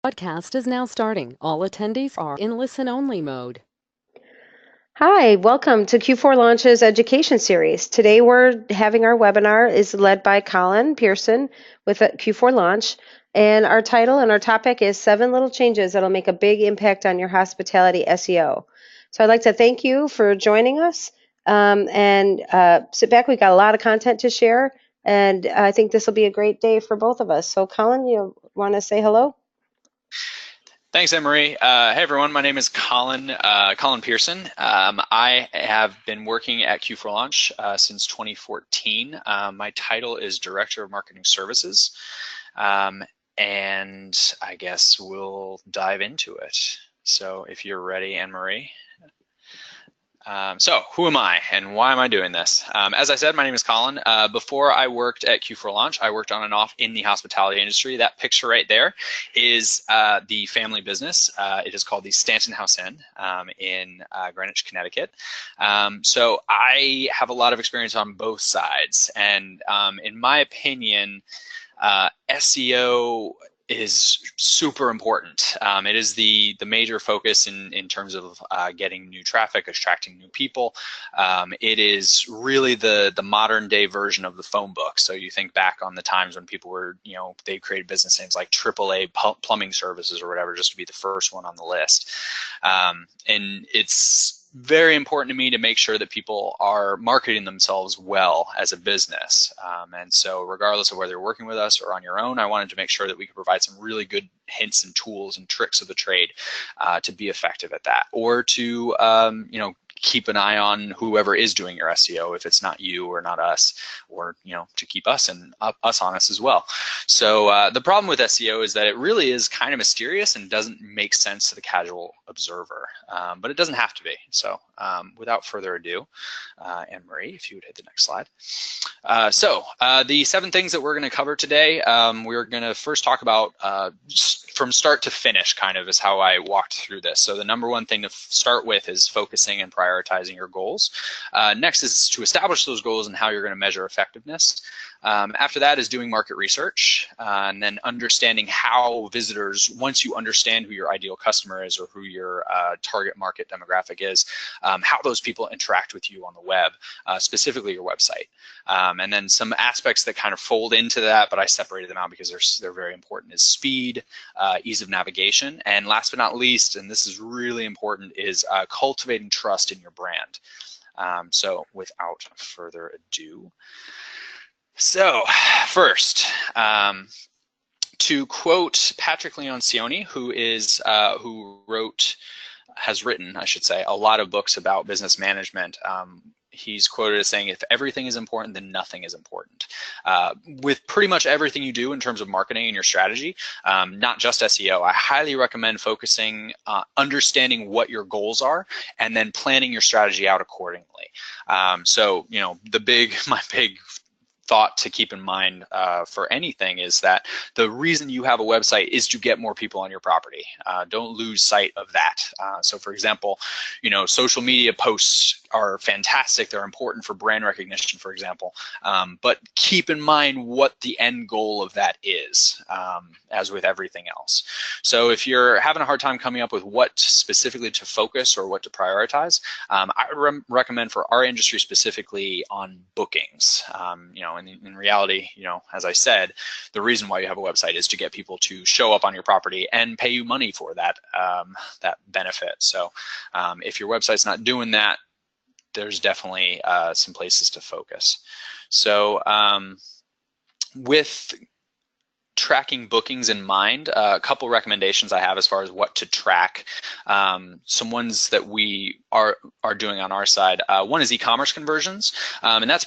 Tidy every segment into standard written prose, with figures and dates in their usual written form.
Podcast is now starting. All attendees are in listen-only mode. Hi, welcome to Q4 Launch's education series. Today we're having our webinar is led by Colin Pearson with Q4 Launch, and our title and our topic is 7 little changes that'll make a big impact on your hospitality SEO. So I'd like to thank you for joining us and sit back. We've got a lot of content to share, and I think this will be a great day for both of us. So Colin, you want to say hello? Thanks, Anne-Marie. Hey, everyone. My name is Colin Pearson. I have been working at Q4 Launch since 2014. My title is Director of Marketing Services, and I guess we'll dive into it. So if you're ready, Anne-Marie. So who am I and why am I doing this? As I said, my name is Colin. Before I worked at Q4 Launch, I worked on and off in the hospitality industry. That picture right there is the family business. It is called the Stanton House Inn in Greenwich, Connecticut. So I have a lot of experience on both sides. And in my opinion, SEO is super important. It is the major focus in terms of getting new traffic, attracting new people. It is really the modern day version of the phone book. So you think back on the times when people were, they created business names like AAA plumbing services or whatever, just to be the first one on the list. And it's very important to me to make sure that people are marketing themselves well as a business. And so regardless of whether you're working with us or on your own, I wanted to make sure that we could provide some really good hints and tools and tricks of the trade to be effective at that, or to keep an eye on whoever is doing your SEO, if it's not you or not us, or to keep us and us honest as well. So the problem with SEO is that it really is kind of mysterious and doesn't make sense to the casual observer, but it doesn't have to be. So without further ado, Anne-Marie, if you would hit the next slide. So the 7 things that we're going to cover today, we're going to first talk about from start to finish, kind of is how I walked through this. So the number one thing to start with is focusing and prioritizing your goals. Next is to establish those goals and how you're going to measure effectiveness. After that is doing market research, and then understanding how visitors, once you understand who your ideal customer is or who your target market demographic is, how those people interact with you on the web, specifically your website. And then some aspects that kind of fold into that, but I separated them out because they're very important, is speed, ease of navigation, and last but not least, and this is really important, is cultivating trust in your brand. So without further ado, so first, to quote Patrick Lencioni, who has written, I should say, a lot of books about business management. He's quoted as saying, if everything is important, then nothing is important. With pretty much everything you do in terms of marketing and your strategy, not just SEO, I highly recommend focusing, understanding what your goals are, and then planning your strategy out accordingly. So, my big thought to keep in mind for anything is that the reason you have a website is to get more people on your property. Don't lose sight of that. So for example, social media posts are fantastic. They're important for brand recognition, for example. But keep in mind what the end goal of that is, as with everything else. So if you're having a hard time coming up with what specifically to focus or what to prioritize, I would recommend for our industry specifically on bookings. In reality, as I said, the reason why you have a website is to get people to show up on your property and pay you money for that, that benefit. So if your website's not doing that, there's definitely some places to focus. So with tracking bookings in mind, a couple recommendations I have as far as what to track. Some ones that we are doing on our side. One is e-commerce conversions, and that's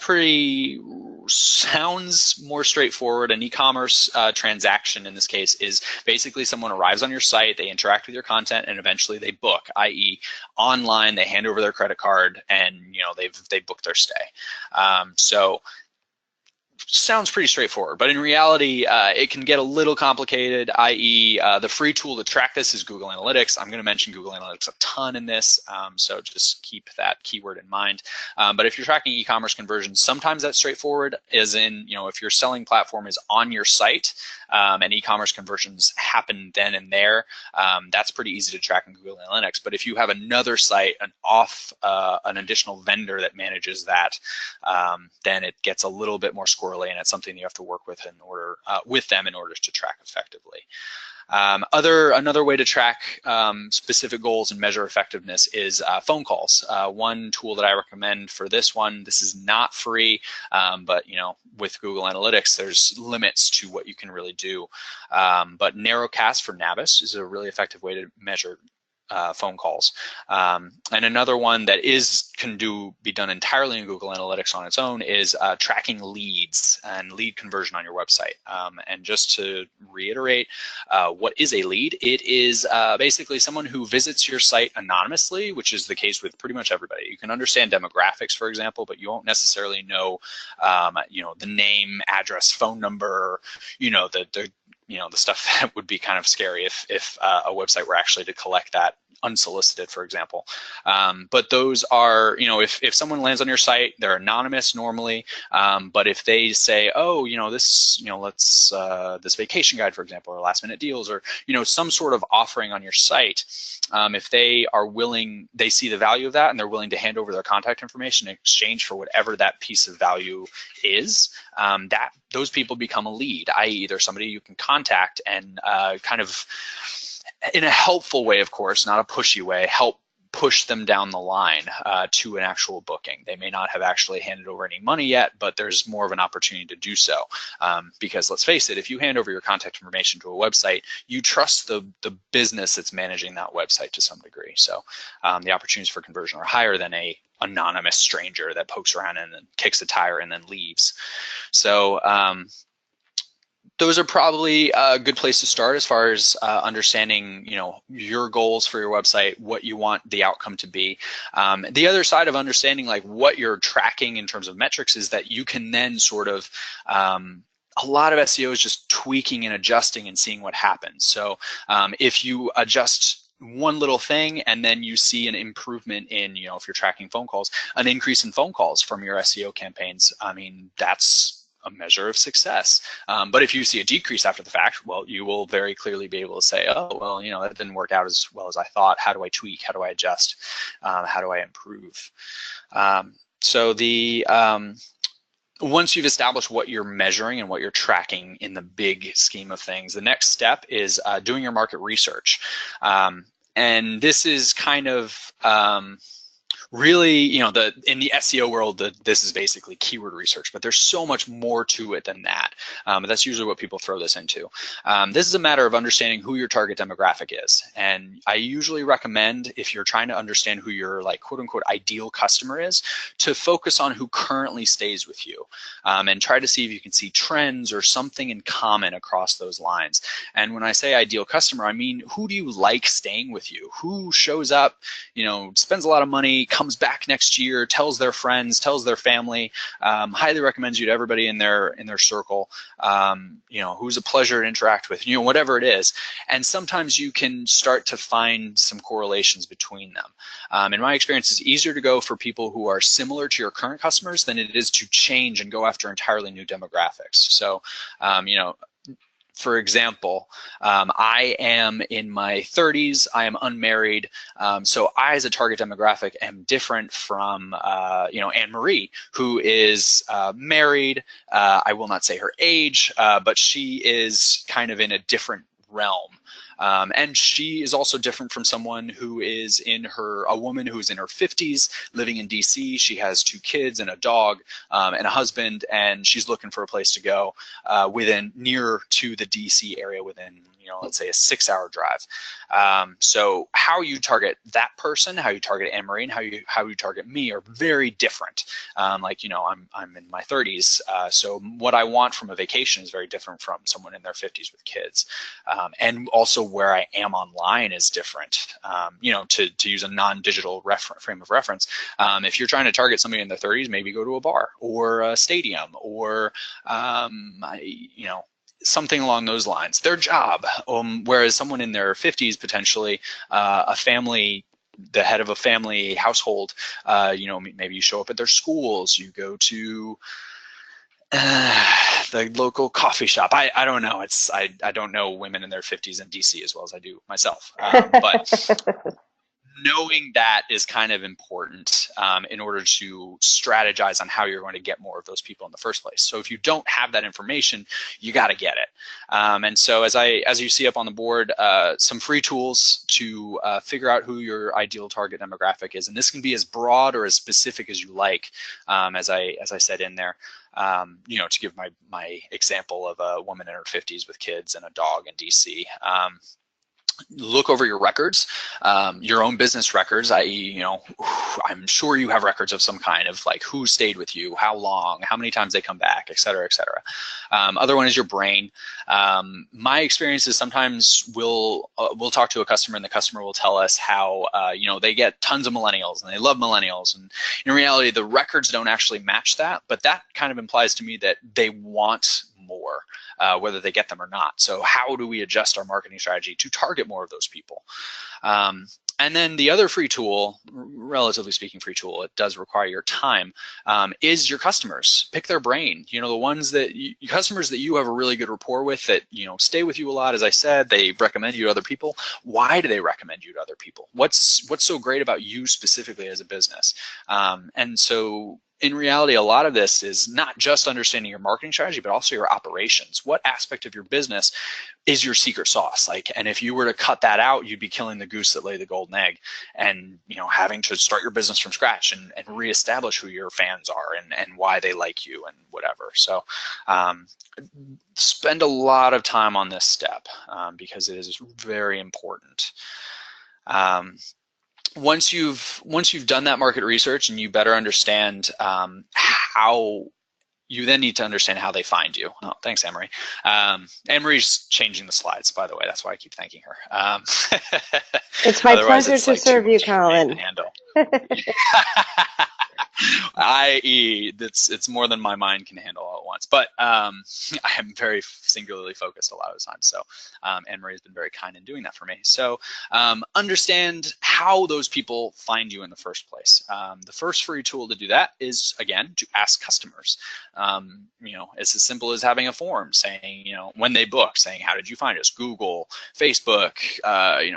sounds more straightforward. An e-commerce transaction in this case is basically someone arrives on your site, they interact with your content, and eventually they book, i.e. online, they hand over their credit card, and they've booked their stay. So sounds pretty straightforward, but in reality, it can get a little complicated, i.e. The free tool to track this is Google Analytics. I'm going to mention Google Analytics a ton in this, so just keep that keyword in mind. But if you're tracking e-commerce conversions, sometimes that's straightforward, as in, if your selling platform is on your site, and e-commerce conversions happen then and there, that's pretty easy to track in Google Analytics. But if you have another site, an additional vendor that manages that, then it gets a little bit more squirrely, and it's something you have to work with with them in order to track effectively. Another way to track specific goals and measure effectiveness is phone calls. One tool that I recommend for this one, this is not free, but with Google Analytics, there's limits to what you can really do. But Narrowcast for Navis is a really effective way to measure phone calls. And another one that can be done entirely in Google Analytics on its own is tracking leads and lead conversion on your website. And just to reiterate, what is a lead? It is basically someone who visits your site anonymously, which is the case with pretty much everybody. You can understand demographics, for example, but you won't necessarily know, the name, address, phone number, the stuff that would be kind of scary if a website were actually to collect that unsolicited, for example. But those are, if someone lands on your site, they're anonymous normally. But if they say, oh, this vacation guide, for example, or last minute deals, or, some sort of offering on your site, if they are willing, they see the value of that and they're willing to hand over their contact information in exchange for whatever that piece of value is, those people become a lead, i.e. they're somebody you can contact and kind of, in a helpful way, of course, not a pushy way, help push them down the line to an actual booking. They may not have actually handed over any money yet, but there's more of an opportunity to do so. Because let's face it, if you hand over your contact information to a website, you trust the business that's managing that website to some degree. So the opportunities for conversion are higher than a anonymous stranger that pokes around and then kicks a tire and then leaves. So those are probably a good place to start as far as understanding, your goals for your website, what you want the outcome to be. The other side of understanding like what you're tracking in terms of metrics is that you can then sort of, a lot of SEO is just tweaking and adjusting and seeing what happens. So if you adjust one little thing and then you see an improvement in, if you're tracking phone calls, an increase in phone calls from your SEO campaigns, I mean, that's a measure of success. But if you see a decrease after the fact, well, you will very clearly be able to say, oh, well, that didn't work out as well as I thought. How do I tweak? How do I adjust? How do I improve? Once you've established what you're measuring and what you're tracking in the big scheme of things, the next step is doing your market research. And this is kind of really, in the SEO world, this is basically keyword research, but there's so much more to it than that. But that's usually what people throw this into. This is a matter of understanding who your target demographic is. And I usually recommend, if you're trying to understand who your quote unquote ideal customer is, to focus on who currently stays with you and try to see if you can see trends or something in common across those lines. And when I say ideal customer, I mean, who do you like staying with you? Who shows up, spends a lot of money, comes back next year, tells their friends, tells their family, highly recommends you to everybody in their circle, who's a pleasure to interact with, whatever it is. And sometimes you can start to find some correlations between them. In my experience, it's easier to go for people who are similar to your current customers than it is to change and go after entirely new demographics. So, for example, I am in my 30s, I am unmarried, so I as a target demographic am different from, Anne-Marie, who is married. I will not say her age, but she is kind of in a different realm. And she is also different from someone who is a woman who is in her 50s, living in DC. She has 2 kids and a dog and a husband, and she's looking for a place to go near to the DC area within, let's say a 6-hour drive. So how you target that person, how you target Anne-Marie, and how you target me are very different. I'm in my 30s, so what I want from a vacation is very different from someone in their 50s with kids. And also where I am online is different. To use a non-digital frame of reference, if you're trying to target somebody in their 30s, maybe go to a bar or a stadium or something along those lines, their job. Whereas someone in their 50s, potentially a family, the head of a family household, maybe you show up at their schools, you go to The local coffee shop. I don't know. I don't know women in their 50s in DC as well as I do myself. But knowing that is kind of important in order to strategize on how you're going to get more of those people in the first place. So if you don't have that information, you got to get it. And so as you see up on the board, some free tools to figure out who your ideal target demographic is, and this can be as broad or as specific as you like. As I said in there, to give my example of a woman in her 50s with kids and a dog in DC. Look over your records, your own business records, i.e., I'm sure you have records of some kind of like who stayed with you, how long, how many times they come back, et cetera, et cetera. Other one is your brain. My experience is sometimes we'll talk to a customer and the customer will tell us how, they get tons of millennials and they love millennials. And in reality, the records don't actually match that, but that kind of implies to me that they want more, whether they get them or not. So how do we adjust our marketing strategy to target more of those people? And then the other free tool, relatively speaking free tool, it does require your time, is your customers. Pick their brain. The ones that customers that you have a really good rapport with, that stay with you a lot. As I said, they recommend you to other people. Why do they recommend you to other people? What's so great about you specifically as a business? And so in reality, a lot of this is not just understanding your marketing strategy, but also your operations. What aspect of your business is your secret sauce? And if you were to cut that out, you'd be killing the goose that laid the golden egg, and having to start your business from scratch and reestablish who your fans are and why they like you and whatever. So spend a lot of time on this step because it is very important. Once you've done that market research and you better understand how, you then need to understand how they find you. Oh, thanks, Anne-Marie. Anne-Marie's changing the slides, by the way. That's why I keep thanking her. It's my pleasure to serve you, Colin. I.e., it's more than my mind can handle all at once. But I am very singularly focused a lot of the time. So Anne-Marie has been very kind in doing that for me. So understand how those people find you in the first place. The first free tool to do that is, again, to ask customers. It's as simple as having a form saying, when they book, saying, how did you find us? Google, Facebook,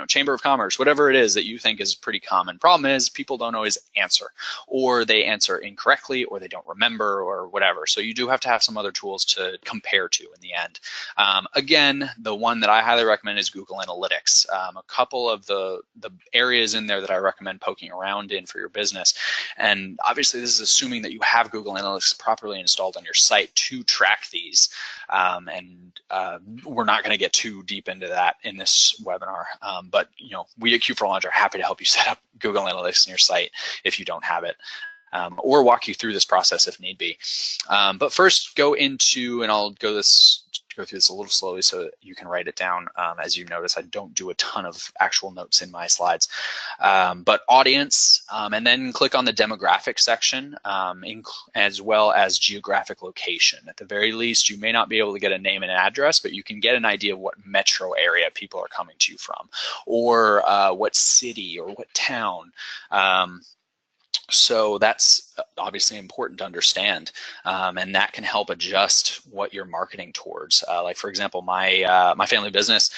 Chamber of Commerce, whatever it is that you think is pretty common. Problem is, people don't always answer, or they answer incorrectly, or they don't remember, or whatever. So you do have to have some other tools to compare to in the end. Again, the one that I highly recommend is Google Analytics. A couple of the areas in there that I recommend poking around in for your business. And obviously this is assuming that you have Google Analytics properly installed on your site to track these. We're not going to get too deep into that in this webinar. But we at Q4Launch are happy to help you set up Google Analytics in your site if you don't have it. Or walk you through this process if need be. But first go into, and I'll go through this a little slowly so that you can write it down. As you notice, I don't do a ton of actual notes in my slides. But audience, and then click on the demographic section, as well as geographic location. At the very least, you may not be able to get a name and an address, but you can get an idea of what metro area people are coming to you from, or what city or what town. So that's obviously important to understand, and that can help adjust what you're marketing towards. Like for example, my family business,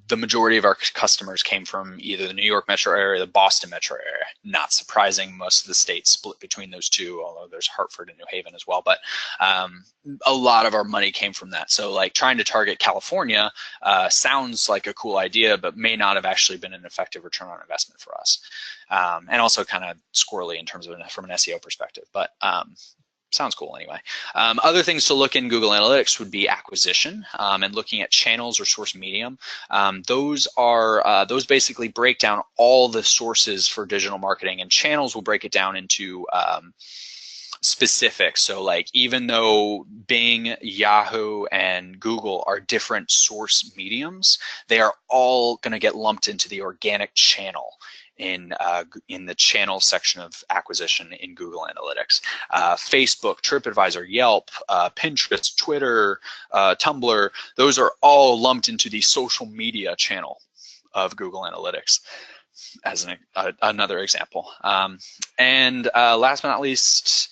the majority of our customers came from either the New York metro area or the Boston metro area. Not surprising, most of the states split between those two, although there's Hartford and New Haven as well. But a lot of our money came from that. So like trying to target California sounds like a cool idea, but may not have actually been an effective return on investment for us. And also kind of squirrely in terms of from an SEO perspective, but sounds cool anyway. Other things to look in Google Analytics would be acquisition and looking at channels or source medium. Those basically break down all the sources for digital marketing, and channels will break it down into specific. So like even though Bing, Yahoo, and Google are different source mediums, they are all going to get lumped into the organic channel in the channel section of acquisition in Google Analytics. Facebook, TripAdvisor, Yelp, Pinterest, Twitter, Tumblr, those are all lumped into the social media channel of Google Analytics. as another example. And last but not least,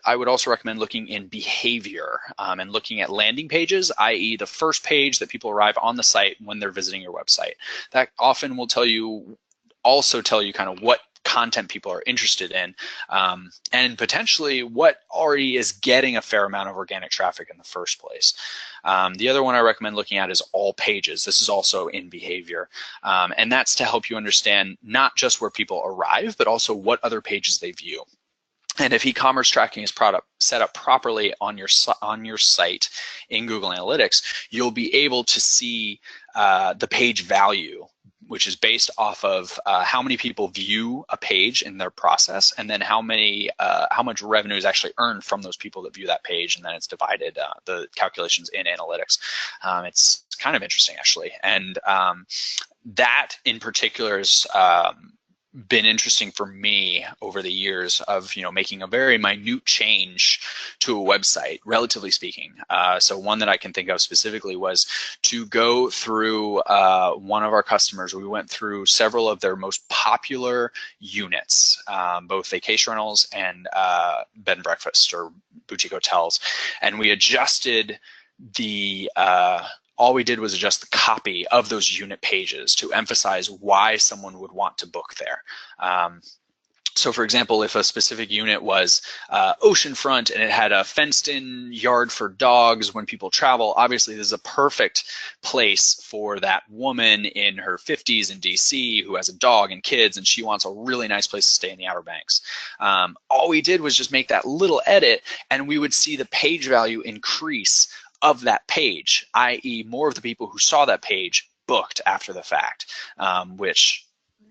I would also recommend looking in behavior and looking at landing pages, i.e. the first page that people arrive on the site when they're visiting your website. That often will also tell you kind of what content people are interested in, and potentially what already is getting a fair amount of organic traffic in the first place. The other one I recommend looking at is all pages. This is also in behavior, and that's to help you understand not just where people arrive, but also what other pages they view. And if e-commerce tracking is set up properly on your site in Google Analytics, you'll be able to see the page value, which is based off of how many people view a page in their process, and then how much revenue is actually earned from those people that view that page, and then it's divided, the calculations in analytics. It's kind of interesting, actually. And that in particular is been interesting for me over the years of making a very minute change to a website, relatively speaking. So one that I can think of specifically was to go through one of our customers. We went through several of their most popular units, both vacation rentals and bed and breakfast or boutique hotels, and we adjusted the all we did was adjust the copy of those unit pages to emphasize why someone would want to book there. So for example, if a specific unit was oceanfront and it had a fenced-in yard for dogs when people travel, obviously this is a perfect place for that woman in her 50s in DC who has a dog and kids, and she wants a really nice place to stay in the Outer Banks. All we did was just make that little edit, and we would see the page value increase of that page, i.e. more of the people who saw that page booked after the fact, which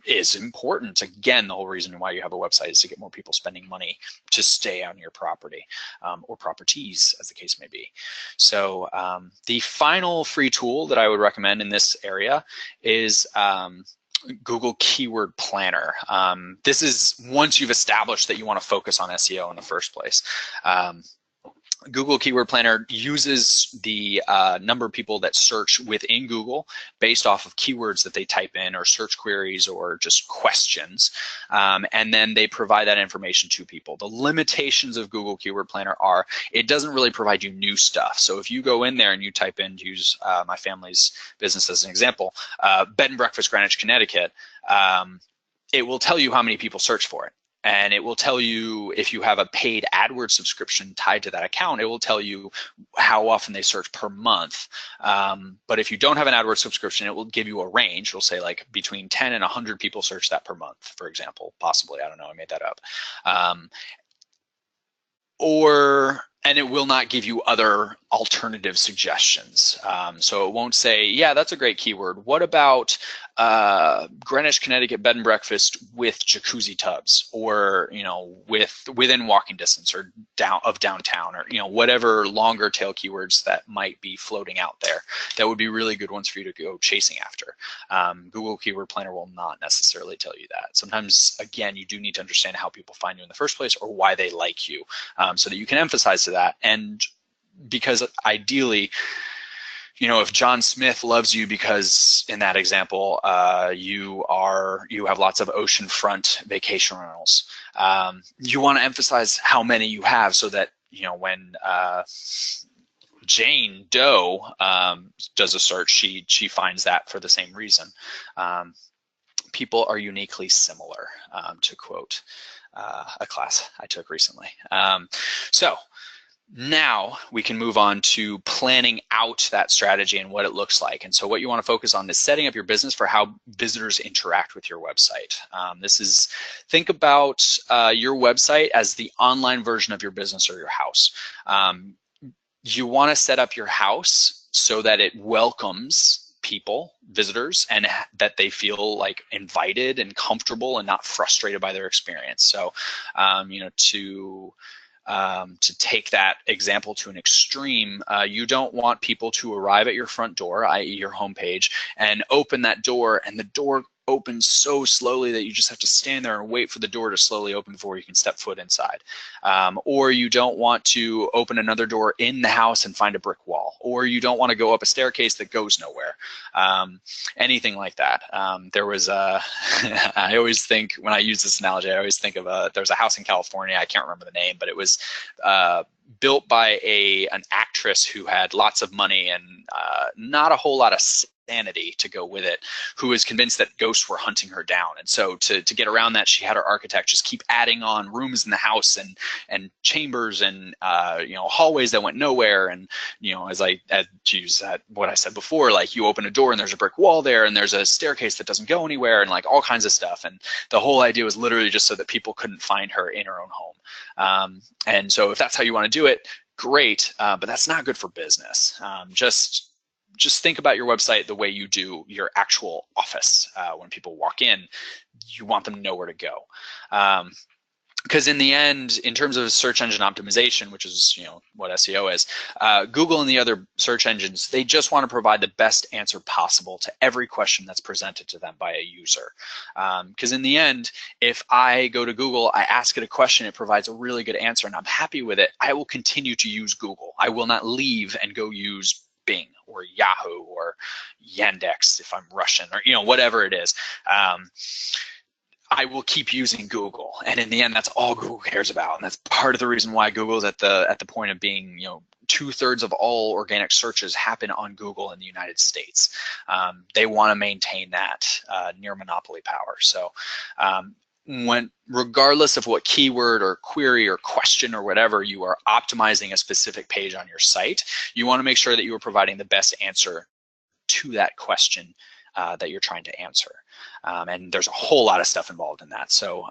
is important. Again, the whole reason why you have a website is to get more people spending money to stay on your property, or properties as the case may be. So the final free tool that I would recommend in this area is Google Keyword Planner. This is once you've established that you want to focus on SEO in the first place. Google Keyword Planner uses the number of people that search within Google based off of keywords that they type in, or search queries, or just questions, and then they provide that information to people. The limitations of Google Keyword Planner are it doesn't really provide you new stuff. So if you go in there and you type in, to use my family's business as an example, bed and breakfast Greenwich, Connecticut, it will tell you how many people search for it. And it will tell you if you have a paid AdWords subscription tied to that account, it will tell you how often they search per month. But if you don't have an AdWords subscription, it will give you a range. It'll say like between 10 and 100 people search that per month, for example, possibly. I don't know, I made that up. And it will not give you other alternative suggestions. So it won't say, yeah, that's a great keyword. What about Greenwich, Connecticut bed and breakfast with jacuzzi tubs, or within walking distance, or downtown, or whatever longer tail keywords that might be floating out there. That would be really good ones for you to go chasing after. Google Keyword Planner will not necessarily tell you that. Sometimes, again, you do need to understand how people find you in the first place, or why they like you, so that you can emphasize to that. And because ideally, if John Smith loves you because in that example, you have lots of oceanfront vacation rentals, you want to emphasize how many you have, so that when Jane Doe does a search, she finds that for the same reason. People are uniquely similar, to quote a class I took recently. So now we can move on to planning out that strategy and what it looks like. And so what you want to focus on is setting up your business for how visitors interact with your website. Think about your website as the online version of your business or your house. You want to set up your house so that it welcomes people, visitors, and that they feel like invited and comfortable and not frustrated by their experience. So, to take that example to an extreme, you don't want people to arrive at your front door, i.e. your homepage, and open that door, and the door open so slowly that you just have to stand there and wait for the door to slowly open before you can step foot inside. Or you don't want to open another door in the house and find a brick wall, or you don't want to go up a staircase that goes nowhere. Anything like that. There was I always think, when I use this analogy, I always think of there's a house in California, I can't remember the name, but it was built by an actress who had lots of money and not a whole lot of sanity to go with it, who was convinced that ghosts were hunting her down. And so to get around that, she had her architect just keep adding on rooms in the house and chambers and hallways that went nowhere. And as I use what I said before, like you open a door and there's a brick wall there and there's a staircase that doesn't go anywhere and like all kinds of stuff. And the whole idea was literally just so that people couldn't find her in her own home. And so if that's how you want to do it, great, but that's not good for business. Just think about your website the way you do your actual office. When people walk in, you want them to know where to go. Because in the end, in terms of search engine optimization, which is what SEO is, Google and the other search engines, they just want to provide the best answer possible to every question that's presented to them by a user. Because in the end, if I go to Google, I ask it a question, it provides a really good answer, and I'm happy with it, I will continue to use Google. I will not leave and go use Bing or Yahoo or Yandex if I'm Russian, or whatever it is. I will keep using Google, and in the end, that's all Google cares about, and that's part of the reason why Google is at the point of being 2/3 of all organic searches happen on Google in the United States. They want to maintain that near monopoly power. So regardless of what keyword or query or question or whatever you are optimizing a specific page on your site, you want to make sure that you are providing the best answer to that question that you're trying to answer. And there's a whole lot of stuff involved in that. So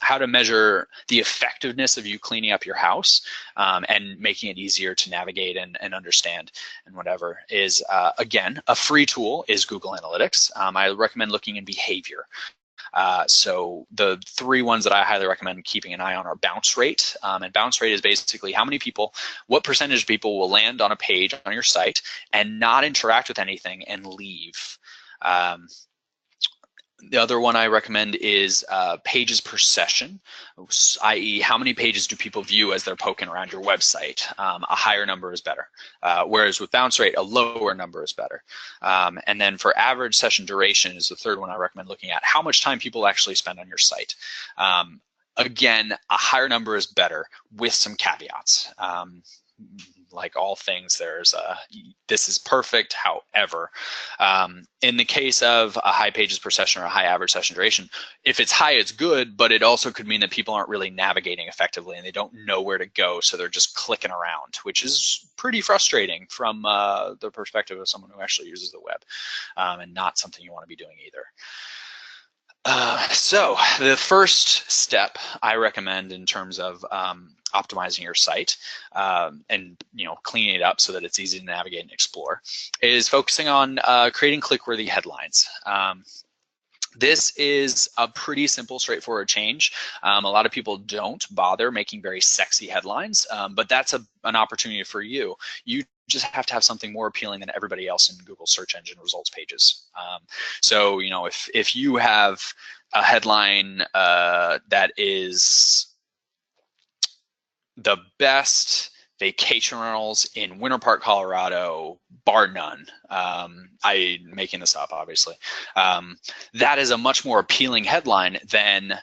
how to measure the effectiveness of you cleaning up your house and making it easier to navigate and understand and whatever is, again, a free tool is Google Analytics. I recommend looking in behavior. So the 3 ones that I highly recommend keeping an eye on are bounce rate. And bounce rate is basically what percentage of people will land on a page on your site and not interact with anything and leave. The other one I recommend is pages per session, i.e. how many pages do people view as they're poking around your website? A higher number is better. Whereas with bounce rate, a lower number is better. And then for average session duration is the 3rd one I recommend looking at. How much time people actually spend on your site. Again, a higher number is better with some caveats. Like all things, this is perfect. However, in the case of a high pages per session or a high average session duration, if it's high, it's good, but it also could mean that people aren't really navigating effectively and they don't know where to go, so they're just clicking around, which is pretty frustrating from the perspective of someone who actually uses the web, and not something you want to be doing either. So the first step I recommend in terms of optimizing your site and cleaning it up so that it's easy to navigate and explore is focusing on creating click-worthy headlines. This is a pretty simple, straightforward change. A lot of people don't bother making very sexy headlines, but that's an opportunity for you. You just have to have something more appealing than everybody else in Google search engine results pages. So, if you have a headline that is the best vacation rentals in Winter Park, Colorado, bar none. I'm making this up, obviously. That is a much more appealing headline than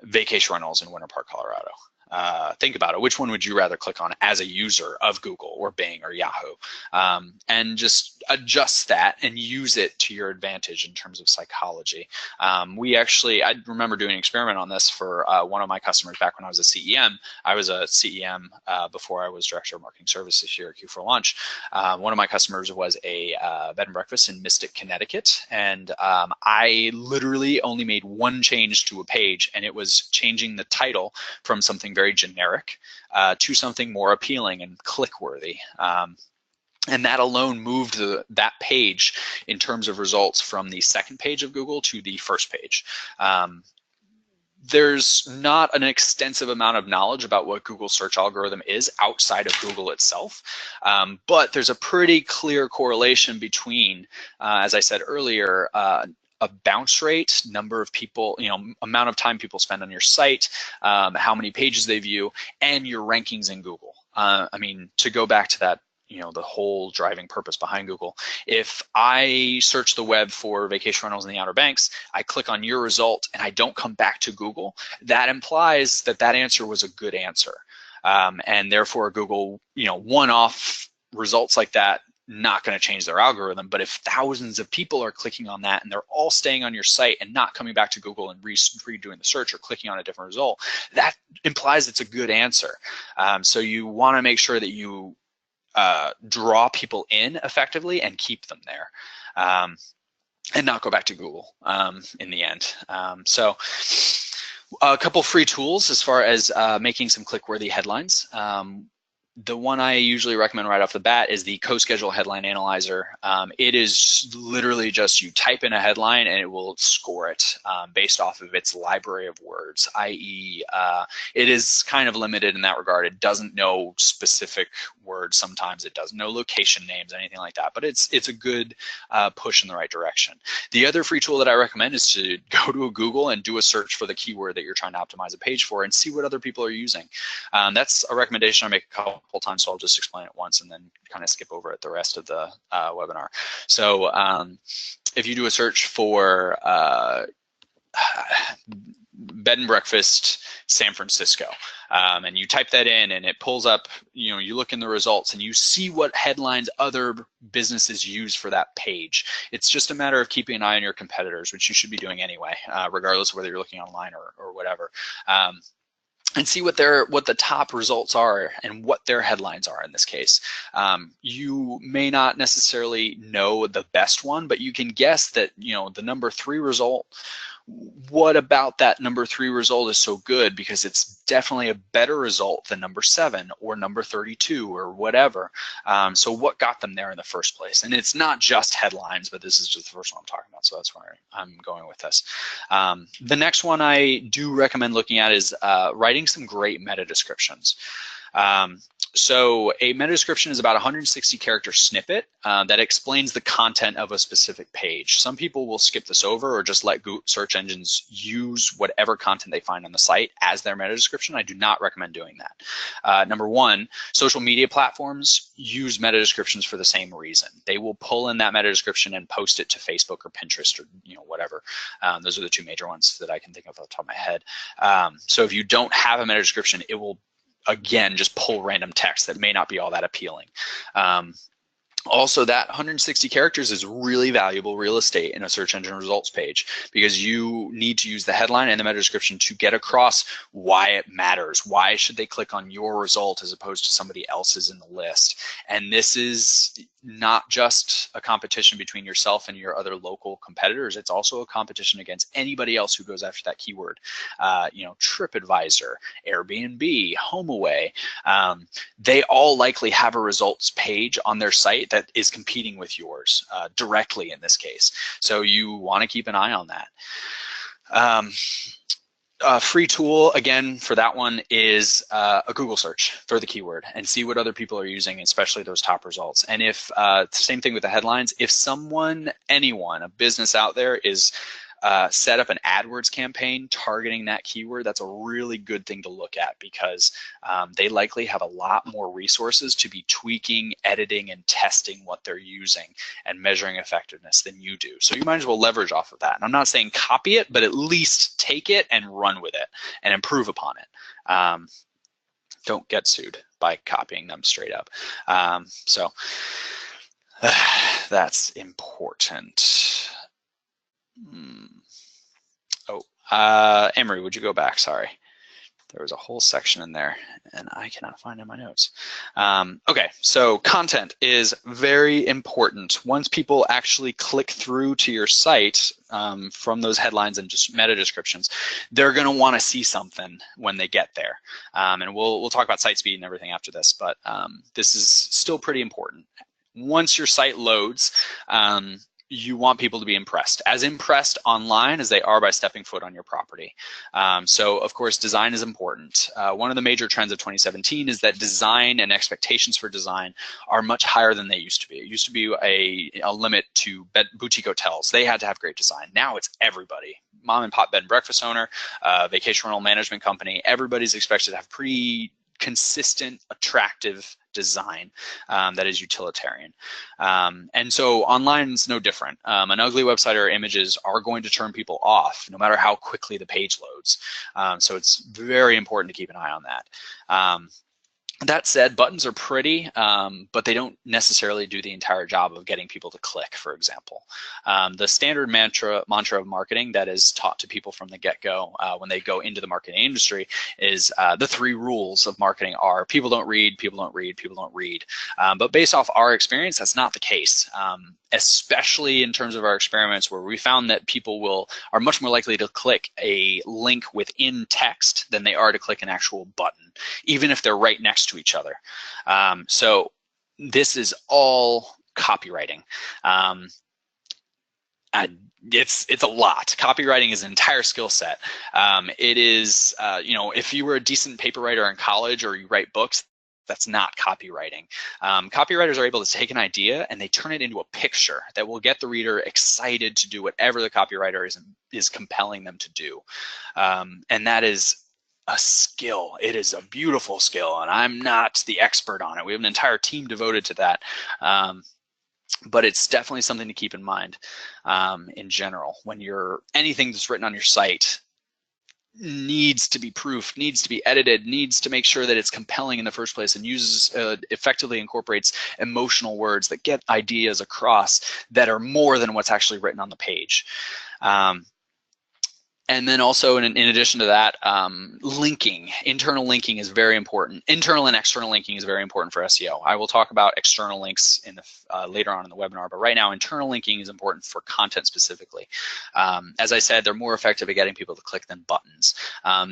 vacation rentals in Winter Park, Colorado. Think about it. Which one would you rather click on as a user of Google or Bing or Yahoo? And just adjust that and use it to your advantage in terms of psychology. I remember doing an experiment on this for one of my customers back when I was a CEM. I was a CEM before I was Director of Marketing Services here at Q4 Launch. One of my customers was a bed and breakfast in Mystic, Connecticut. And I literally only made one change to a page, and it was changing the title from something very generic to something more appealing and click-worthy. And that alone moved that page in terms of results from the 2nd page of Google to the 1st page. There's not an extensive amount of knowledge about what Google search algorithm is outside of Google itself, but there's a pretty clear correlation between, as I said earlier, a bounce rate, number of people, amount of time people spend on your site, how many pages they view, and your rankings in Google. I mean, to go back to that, the whole driving purpose behind Google. If I search the web for vacation rentals in the Outer Banks, I click on your result and I don't come back to Google, that implies that that answer was a good answer. And therefore Google, one-off results like that, not going to change their algorithm. But if thousands of people are clicking on that and they're all staying on your site and not coming back to Google and redoing the search or clicking on a different result, that implies it's a good answer. So you want to make sure that you draw people in effectively and keep them there, and not go back to Google in the end. So a couple free tools as far as making some click-worthy headlines. The one I usually recommend right off the bat is the CoSchedule Headline Analyzer. It is literally just you type in a headline and it will score it based off of its library of words, i.e. It is kind of limited in that regard. It doesn't know specific words. Sometimes it doesn't know location names, anything like that, but it's a good push in the right direction. The other free tool that I recommend is to go to a Google and do a search for the keyword that you're trying to optimize a page for and see what other people are using. That's a recommendation I make a couple times, so I'll just explain it once and then kind of skip over it the rest of the webinar. So if you do a search for bed and breakfast San Francisco, and you type that in and it pulls up, you look in the results and you see what headlines other businesses use for that page. It's just a matter of keeping an eye on your competitors, which you should be doing anyway, regardless of whether you're looking online or whatever. And see what the top results are and what their headlines are in this case. You may not necessarily know the best one, but you can guess that the number 3 result. What about that number 3 result is so good? Because it's definitely a better result than number 7 or number 32 or whatever. So what got them there in the first place? And it's not just headlines, but this is just the first one I'm talking about, so that's where I'm going with this. The next one I do recommend looking at is writing some great meta descriptions. So a meta description is about a 160 character snippet that explains the content of a specific page. Some people will skip this over or just let Google search engines use whatever content they find on the site as their meta description. I do not recommend doing that. Number one, social media platforms use meta descriptions for the same reason. They will pull in that meta description and post it to Facebook or Pinterest or whatever. Those are the 2 major ones that I can think of off the top of my head. So if you don't have a meta description, it will again just pull random text that may not be all that appealing. Also, that 160 characters is really valuable real estate in a search engine results page because you need to use the headline and the meta description to get across why it matters. Why should they click on your result as opposed to somebody else's in the list? And this is not just a competition between yourself and your other local competitors. It's also a competition against anybody else who goes after that keyword. TripAdvisor, Airbnb, HomeAway, they all likely have a results page on their site that is competing with yours directly in this case. So you want to keep an eye on that. A free tool, again, for that one is a Google search for the keyword and see what other people are using, especially those top results. And if, same thing with the headlines, if anyone, a business out there is set up an AdWords campaign targeting that keyword, that's a really good thing to look at because they likely have a lot more resources to be tweaking, editing, and testing what they're using and measuring effectiveness than you do. So you might as well leverage off of that. And I'm not saying copy it, but at least take it and run with it and improve upon it. Don't get sued by copying them straight up. So that's important. Emery, would you go back? Sorry. There was a whole section in there and I cannot find in my notes. Okay, so content is very important. Once people actually click through to your site from those headlines and just meta descriptions, they're gonna wanna see something when they get there. And we'll talk about site speed and everything after this, but this is still pretty important. Once your site loads, you want people to be as impressed online as they are by stepping foot on your property. So of course, design is important. One of the major trends of 2017 is that design and expectations for design are much higher than they used to be. It used to be a limit to boutique hotels. They had to have great design. Now it's everybody. Mom and pop bed and breakfast owner, vacation rental management company, everybody's expected to have pretty consistent, attractive design that is utilitarian. And so online is no different. An ugly website or images are going to turn people off no matter how quickly the page loads. So it's very important to keep an eye on that. That said, buttons are pretty, but they don't necessarily do the entire job of getting people to click, for example. The standard mantra of marketing that is taught to people from the get-go when they go into the marketing industry is the 3 rules of marketing are people don't read, people don't read, people don't read. But based off our experience, that's not the case. Especially in terms of our experiments where we found that people are much more likely to click a link within text than they are to click an actual button, even if they're right next to each other. So this is all copywriting. It's a lot. Copywriting is an entire skill set. It is, if you were a decent paper writer in college or you write books, that's not copywriting. Copywriters are able to take an idea and they turn it into a picture that will get the reader excited to do whatever the copywriter is compelling them to do. And that is a skill. It is a beautiful skill, and I'm not the expert on it. We have an entire team devoted to that. But it's definitely something to keep in mind in general. When anything that's written on your site needs to be proofed, needs to be edited, needs to make sure that it's compelling in the first place and effectively incorporates emotional words that get ideas across that are more than what's actually written on the page. And then also, in addition to that, linking, internal linking is very important. Internal and external linking is very important for SEO. I will talk about external links later on in the webinar, but right now, internal linking is important for content specifically. As I said, they're more effective at getting people to click than buttons.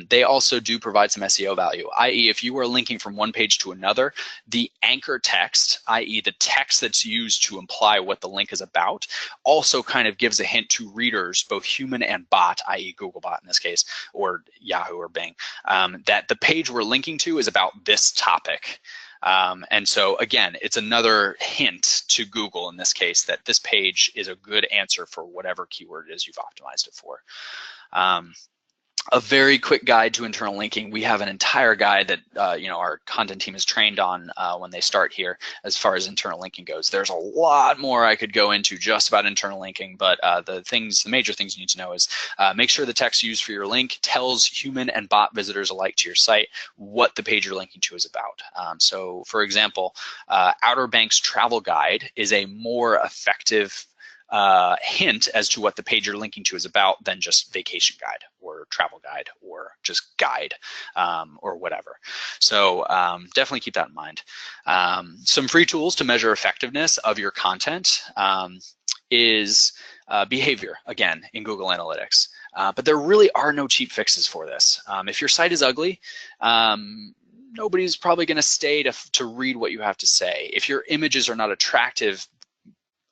They also do provide some SEO value, i.e. if you are linking from one page to another, the anchor text, i.e. the text that's used to imply what the link is about, also kind of gives a hint to readers, both human and bot, i.e. Googlebot in this case, or Yahoo or Bing, that the page we're linking to is about this topic. And so again, it's another hint to Google in this case that this page is a good answer for whatever keyword it is you've optimized it for. A very quick guide to internal linking. We have an entire guide that our content team is trained on when they start here as far as internal linking goes. There's a lot more I could go into just about internal linking, but the major things you need to know is make sure the text used for your link tells human and bot visitors alike to your site what the page you're linking to is about. So for example, Outer Banks Travel Guide is a more effective hint as to what the page you're linking to is about than just vacation guide or travel guide or just guide or whatever. So definitely keep that in mind. Some free tools to measure effectiveness of your content is behavior, again, in Google Analytics. But there really are no cheap fixes for this. If your site is ugly, nobody's probably going to stay to read what you have to say. If your images are not attractive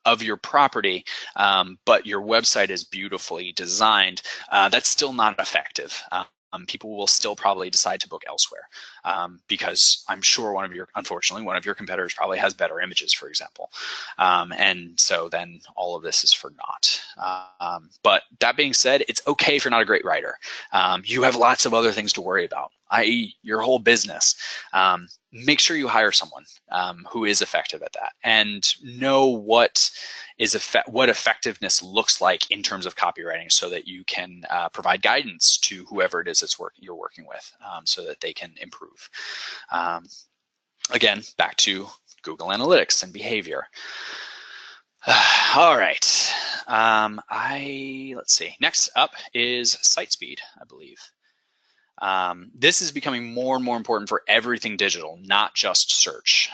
of your property, but your website is beautifully designed, that's still not effective. People will still probably decide to book elsewhere because I'm sure unfortunately, one of your competitors probably has better images, for example. And so then all of this is for naught. But that being said, it's okay if you're not a great writer. You have lots of other things to worry about, i.e. your whole business. Make sure you hire someone who is effective at that and know what effectiveness looks like in terms of copywriting so that you can provide guidance to whoever it is you're working with so that they can improve. Again, back to Google Analytics and behavior. All right. Let's see. Next up is site speed, I believe. This is becoming more and more important for everything digital, not just search.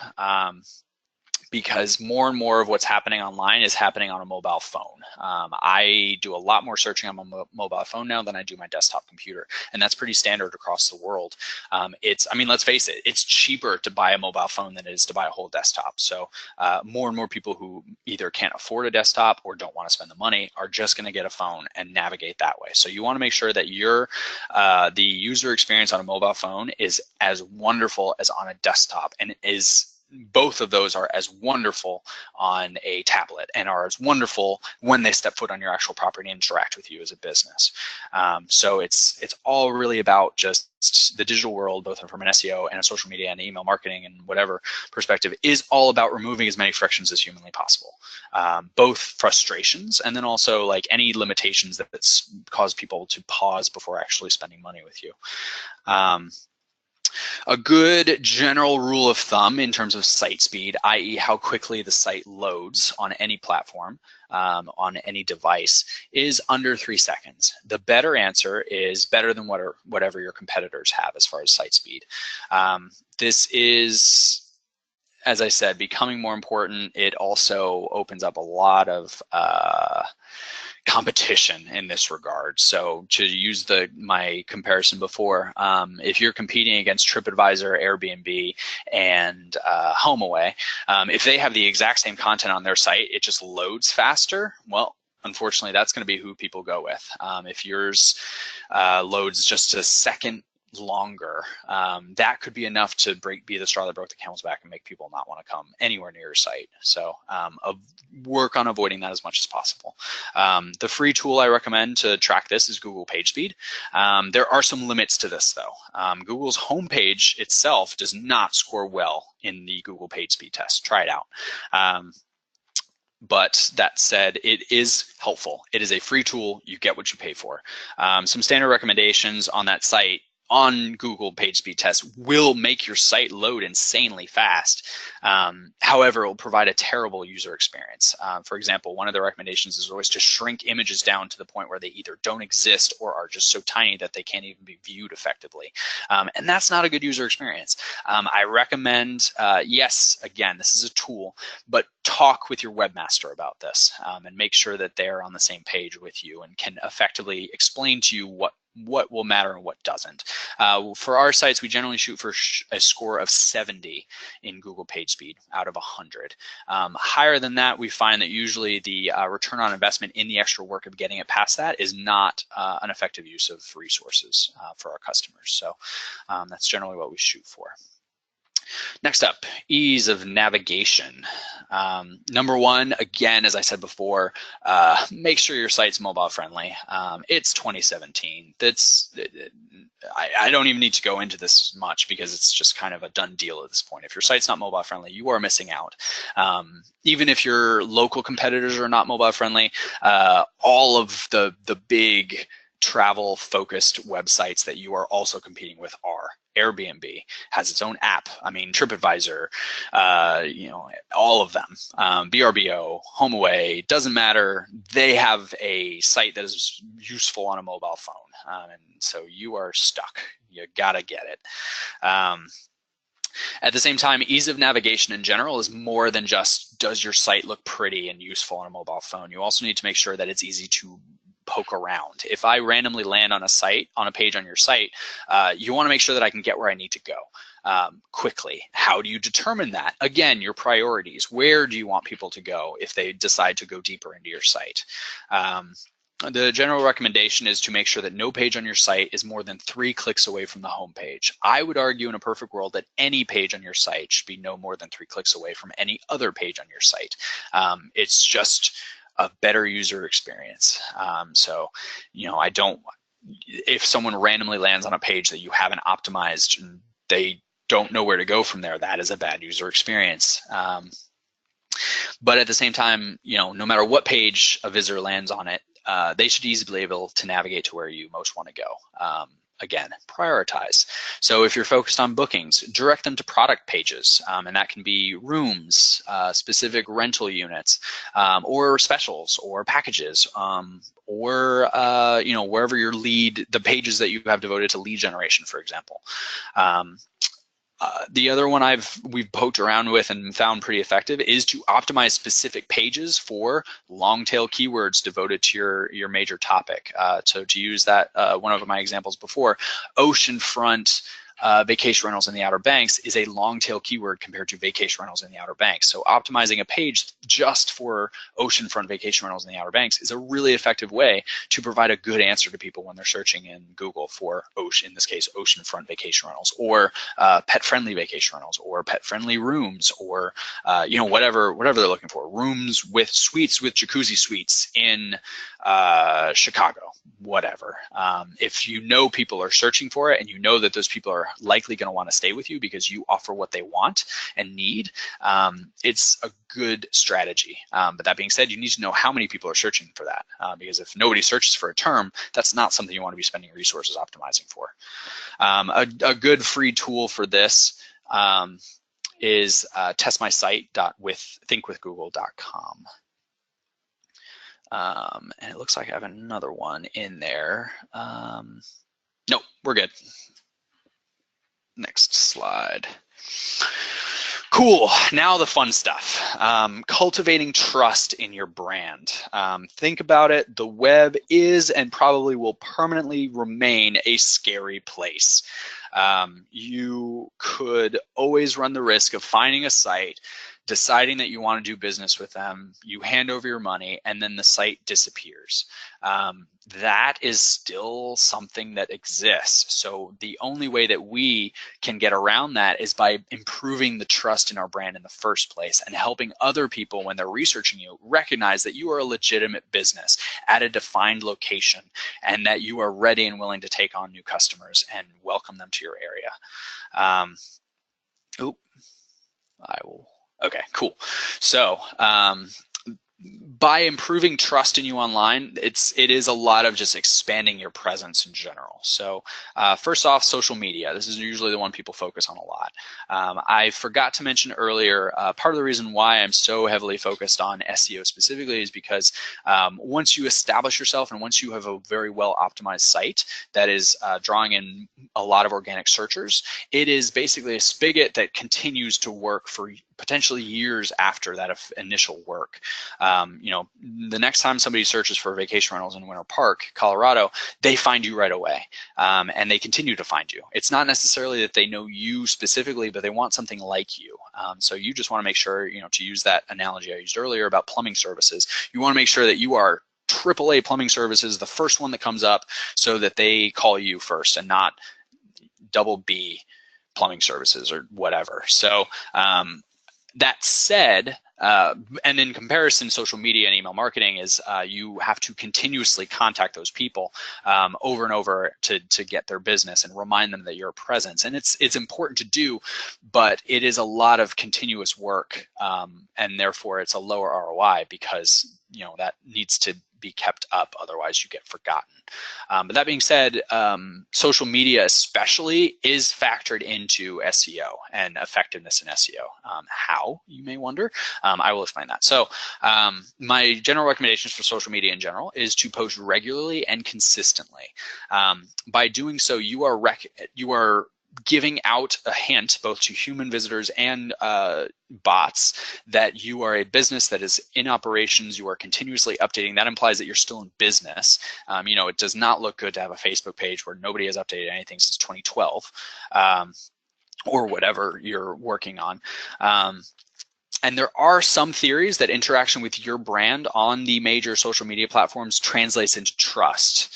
because more and more of what's happening online is happening on a mobile phone. I do a lot more searching on my mobile phone now than I do my desktop computer, and that's pretty standard across the world. I mean, let's face it, it's cheaper to buy a mobile phone than it is to buy a whole desktop. So more and more people who either can't afford a desktop or don't want to spend the money are just going to get a phone and navigate that way. So you want to make sure that the user experience on a mobile phone is as wonderful as on a desktop, and both of those are as wonderful on a tablet and are as wonderful when they step foot on your actual property and interact with you as a business. So it's all really about just the digital world, both from an SEO and a social media and email marketing and whatever perspective, is all about removing as many frictions as humanly possible. Both frustrations and then also like any limitations that cause people to pause before actually spending money with you. A good general rule of thumb in terms of site speed, i.e. how quickly the site loads on any platform, on any device, is under 3 seconds. The better answer is better than whatever your competitors have as far as site speed. This is, as I said, becoming more important. It also opens up a lot of competition in this regard. So to use my comparison before, if you're competing against TripAdvisor, Airbnb, and HomeAway, if they have the exact same content on their site, it just loads faster. Well, unfortunately, that's going to be who people go with. If yours loads just a second longer, that could be enough to be the straw that broke the camel's back and make people not want to come anywhere near your site. So work on avoiding that as much as possible. The free tool I recommend to track this is Google PageSpeed. There are some limits to this though. Google's homepage itself does not score well in the Google PageSpeed test. Try it out. But that said, it is helpful. It is a free tool. You get what you pay for. Some standard recommendations on that site on Google PageSpeed test will make your site load insanely fast. However, it will provide a terrible user experience. For example, one of the recommendations is always to shrink images down to the point where they either don't exist or are just so tiny that they can't even be viewed effectively. And that's not a good user experience. I recommend, yes, again, this is a tool, but talk with your webmaster about this and make sure that they're on the same page with you and can effectively explain to you what will matter and what doesn't. For our sites, we generally shoot for a score of 70 in Google PageSpeed out of 100. Higher than that, we find that usually the return on investment in the extra work of getting it past that is not an effective use of resources for our customers. So that's generally what we shoot for. Next up, ease of navigation. Number one, again, as I said before, make sure your site's mobile friendly. It's 2017. I don't even need to go into this much because it's just kind of a done deal at this point. If your site's not mobile friendly, you are missing out. Even if your local competitors are not mobile friendly, all of the big travel focused websites that you are also competing with are. Airbnb has its own app. I mean, TripAdvisor, all of them, VRBO, HomeAway, doesn't matter. They have a site that is useful on a mobile phone. And so you are stuck. You gotta get it. At the same time, ease of navigation in general is more than just, does your site look pretty and useful on a mobile phone? You also need to make sure that it's easy to poke around. If I randomly land on a page on your site, you want to make sure that I can get where I need to go quickly. How do you determine that? Again, your priorities. Where do you want people to go if they decide to go deeper into your site? The general recommendation is to make sure that no page on your site is more than 3 clicks away from the home page. I would argue in a perfect world that any page on your site should be no more than 3 clicks away from any other page on your site. It's just a better user experience. If someone randomly lands on a page that you haven't optimized and they don't know where to go from there, that is a bad user experience. But at the same time, no matter what page a visitor lands on it, they should easily be able to navigate to where you most want to go. Again, prioritize. So if you're focused on bookings, direct them to product pages, and that can be rooms, specific rental units, or specials or packages, or wherever the pages that you have devoted to lead generation, for example. The other one we've poked around with and found pretty effective is to optimize specific pages for long tail keywords devoted to your major topic. So to use that, one of my examples before, oceanfront vacation rentals in the Outer Banks is a long tail keyword compared to vacation rentals in the Outer Banks. So optimizing a page just for oceanfront vacation rentals in the Outer Banks is a really effective way to provide a good answer to people when they're searching in Google for ocean, in this case, oceanfront vacation rentals, or pet-friendly vacation rentals, or pet-friendly rooms, or whatever they're looking for. Rooms with suites with jacuzzi suites in Chicago, whatever. If you know people are searching for it and you know that those people are likely going to want to stay with you because you offer what they want and need, it's a good strategy. But that being said, you need to know how many people are searching for that, because if nobody searches for a term, that's not something you want to be spending resources optimizing for. A good free tool for this is testmysite.thinkwithgoogle.com. And it looks like I have another one in there. Nope, we're good. Next slide. Cool, now the fun stuff. Cultivating trust in your brand. Think about it, the web is and probably will permanently remain a scary place. You could always run the risk of finding a site, deciding that you want to do business with them, you hand over your money, and then the site disappears. That is still something that exists. So the only way that we can get around that is by improving the trust in our brand in the first place and helping other people, when they're researching you, recognize that you are a legitimate business at a defined location and that you are ready and willing to take on new customers and welcome them to your area. Okay, cool. So by improving trust in you online, it is a lot of just expanding your presence in general. So first off, social media. This is usually the one people focus on a lot. I forgot to mention earlier, part of the reason why I'm so heavily focused on SEO specifically is because once you establish yourself and once you have a very well optimized site that is drawing in a lot of organic searchers, it is basically a spigot that continues to work for potentially years after that initial work. The next time somebody searches for vacation rentals in Winter Park, Colorado, they find you right away, and they continue to find you. It's not necessarily that they know you specifically, but they want something like you. So you just want to make sure, to use that analogy I used earlier about plumbing services, you want to make sure that you are AAA plumbing services, the first one that comes up, so that they call you first and not double B plumbing services or whatever. So that said, and in comparison, social media and email marketing is you have to continuously contact those people over and over to get their business and remind them that you're a presence. And it's important to do, but it is a lot of continuous work, and therefore it's a lower ROI because that needs to be kept up, otherwise you get forgotten. But that being said, social media especially is factored into SEO and effectiveness in SEO. How, you may wonder? I will explain that. So my general recommendations for social media in general is to post regularly and consistently. By doing so, you are giving out a hint both to human visitors and bots that you are a business that is in operations, you are continuously updating. That implies that you're still in business. It does not look good to have a Facebook page where nobody has updated anything since 2012 or whatever you're working on. And there are some theories that interaction with your brand on the major social media platforms translates into trust.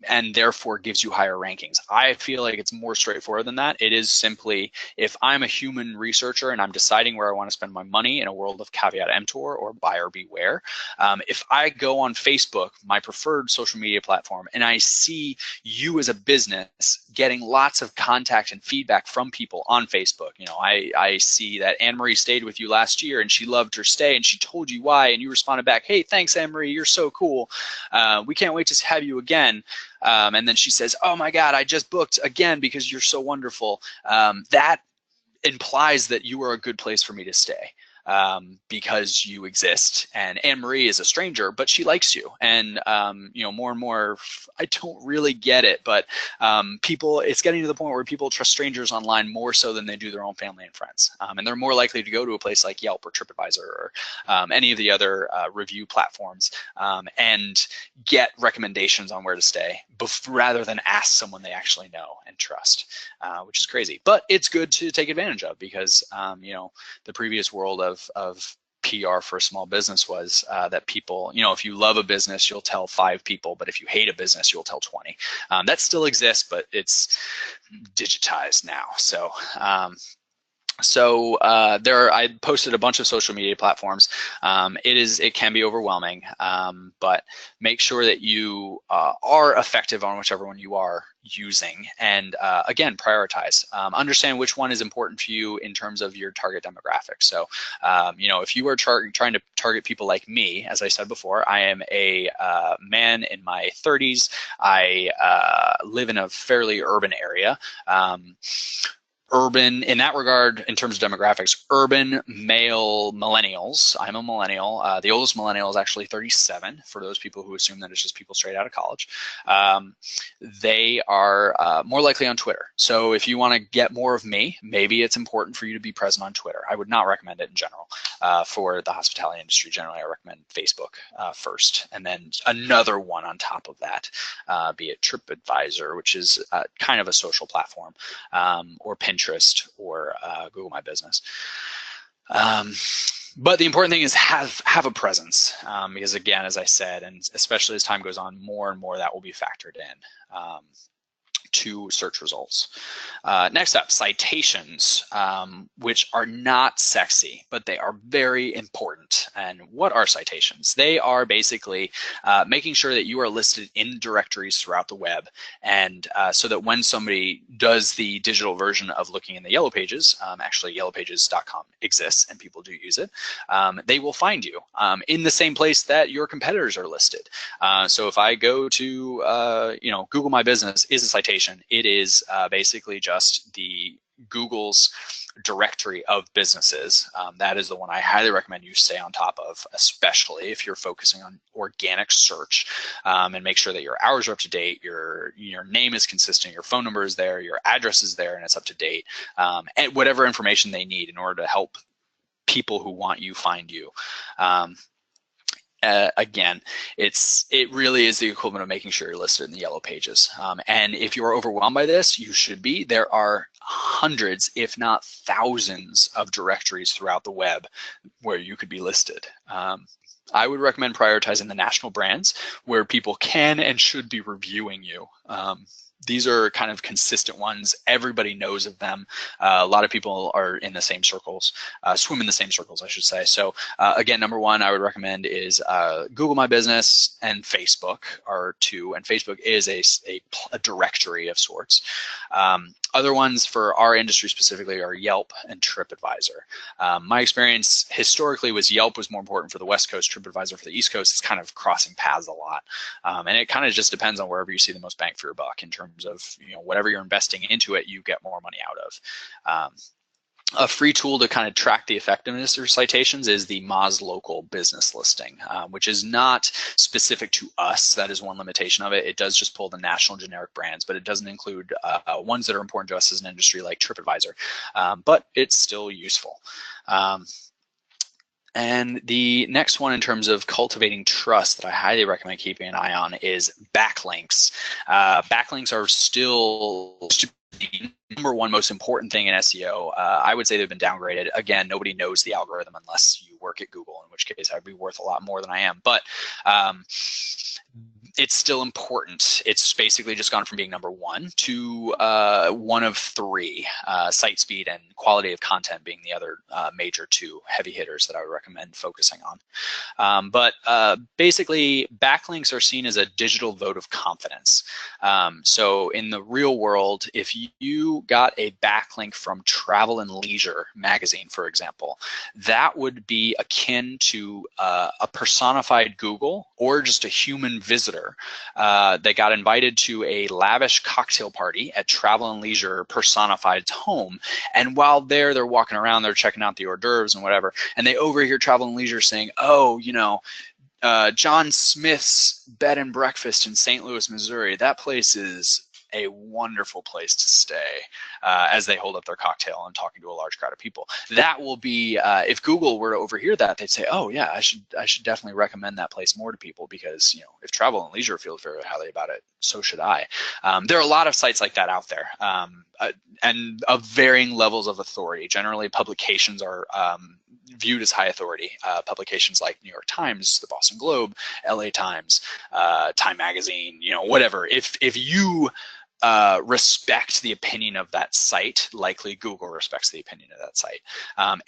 And therefore gives you higher rankings. I feel like it's more straightforward than that. It is simply, if I'm a human researcher and I'm deciding where I want to spend my money in a world of caveat emptor or buyer beware, if I go on Facebook, my preferred social media platform, and I see you as a business getting lots of contact and feedback from people on Facebook, I see that Anne-Marie stayed with you last year and she loved her stay and she told you why, and you responded back, hey, thanks, Anne-Marie, you're so cool. We can't wait to have you again. And then she says, oh my God, I just booked again because you're so wonderful. That implies that you are a good place for me to stay. because you exist. And Anne-Marie is a stranger, but she likes you. And more and more, I don't really get it, but people, it's getting to the point where people trust strangers online more so than they do their own family and friends. And they're more likely to go to a place like Yelp or TripAdvisor or any of the other review platforms and get recommendations on where to stay rather than ask someone they actually know and trust, which is crazy. But it's good to take advantage of because, the previous world of PR for a small business was that people, if you love a business, you'll tell 5 people, but if you hate a business, you'll tell 20. That still exists, but it's digitized now. So I posted a bunch of social media platforms. It can be overwhelming, but make sure that you are effective on whichever one you are using, and again, prioritize. Understand which one is important for you in terms of your target demographic. So if you are trying to target people like me, as I said before, I am a man in my 30s. I live in a fairly urban area. Urban, in that regard, in terms of demographics, urban male millennials. I'm a millennial. The oldest millennial is actually 37, for those people who assume that it's just people straight out of college. They are more likely on Twitter. So if you want to get more of me, maybe it's important for you to be present on Twitter. I would not recommend it in general. For the hospitality industry, generally, I recommend Facebook first, and then another one on top of that, be it TripAdvisor, which is kind of a social platform, or Pinterest, or Google My Business. But the important thing is have a presence, because again, as I said, and especially as time goes on, more and more that will be factored in to search results. Next up, citations, which are not sexy, but they are very important. And what are citations? They are basically making sure that you are listed in directories throughout the web, and so that when somebody does the digital version of looking in the Yellow Pages, actually yellowpages.com exists and people do use it, they will find you in the same place that your competitors are listed. So if I go to Google My Business is a citation. It is basically just the Google's directory of businesses. That is the one I highly recommend you stay on top of, especially if you're focusing on organic search, and make sure that your hours are up to date, your name is consistent, your phone number is there, your address is there, and it's up to date, and whatever information they need in order to help people who want you find you. Again, it really is the equivalent of making sure you're listed in the Yellow Pages. And if you're overwhelmed by this, you should be. There are hundreds, if not thousands, of directories throughout the web where you could be listed. I would recommend prioritizing the national brands where people can and should be reviewing you. These are kind of consistent ones. Everybody knows of them. A lot of people are in the same circles, swim in the same circles, I should say. So again, number one I would recommend is Google My Business, and Facebook are two. And Facebook is a directory of sorts. Other ones for our industry specifically are Yelp and TripAdvisor. My experience historically was Yelp was more important for the West Coast, TripAdvisor for the East Coast. It's kind of crossing paths a lot. And it kind of just depends on wherever you see the most bang for your buck in terms of whatever you're investing into it, you get more money out of. A free tool to kind of track the effectiveness of citations is the Moz Local business listing, which is not specific to us. That is one limitation of it. It does just pull the national generic brands, but it doesn't include ones that are important to us as an industry like TripAdvisor, but it's still useful. And the next one in terms of cultivating trust that I highly recommend keeping an eye on is backlinks. Backlinks are still the number one most important thing in SEO. I would say they've been downgraded. Again, nobody knows the algorithm unless you work at Google, in which case I'd be worth a lot more than I am. But it's still important. It's basically just gone from being number one to one of three, site speed and quality of content being the other major two heavy hitters that I would recommend focusing on. But basically, backlinks are seen as a digital vote of confidence. So in the real world, if you got a backlink from Travel and Leisure magazine, for example, that would be akin to a personified Google or just a human visitor influencer that got invited to a lavish cocktail party at Travel and Leisure personified's home. And while they're walking around, they're checking out the hors d'oeuvres and whatever, and they overhear Travel and Leisure saying, oh, John Smith's bed and breakfast in St. Louis, Missouri, that place is a wonderful place to stay, as they hold up their cocktail and talking to a large crowd of people. That will be, if Google were to overhear that, they'd say, oh yeah, I should definitely recommend that place more to people, because if Travel and Leisure feels very highly about it, so should I. There are a lot of sites like that out there, and of varying levels of authority. Generally, publications are viewed as high authority. Publications like New York Times, the Boston Globe, LA Times, Time Magazine, whatever. If you respect the opinion of that site, likely Google respects the opinion of that site.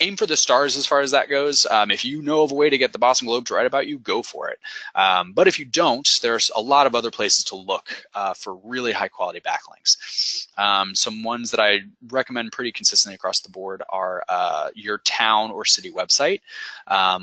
Aim for the stars as far as that goes. If you know of a way to get the Boston Globe to write about you, go for it. But if you don't, there's a lot of other places to look for really high quality backlinks. Some ones that I recommend pretty consistently across the board are your town or city website,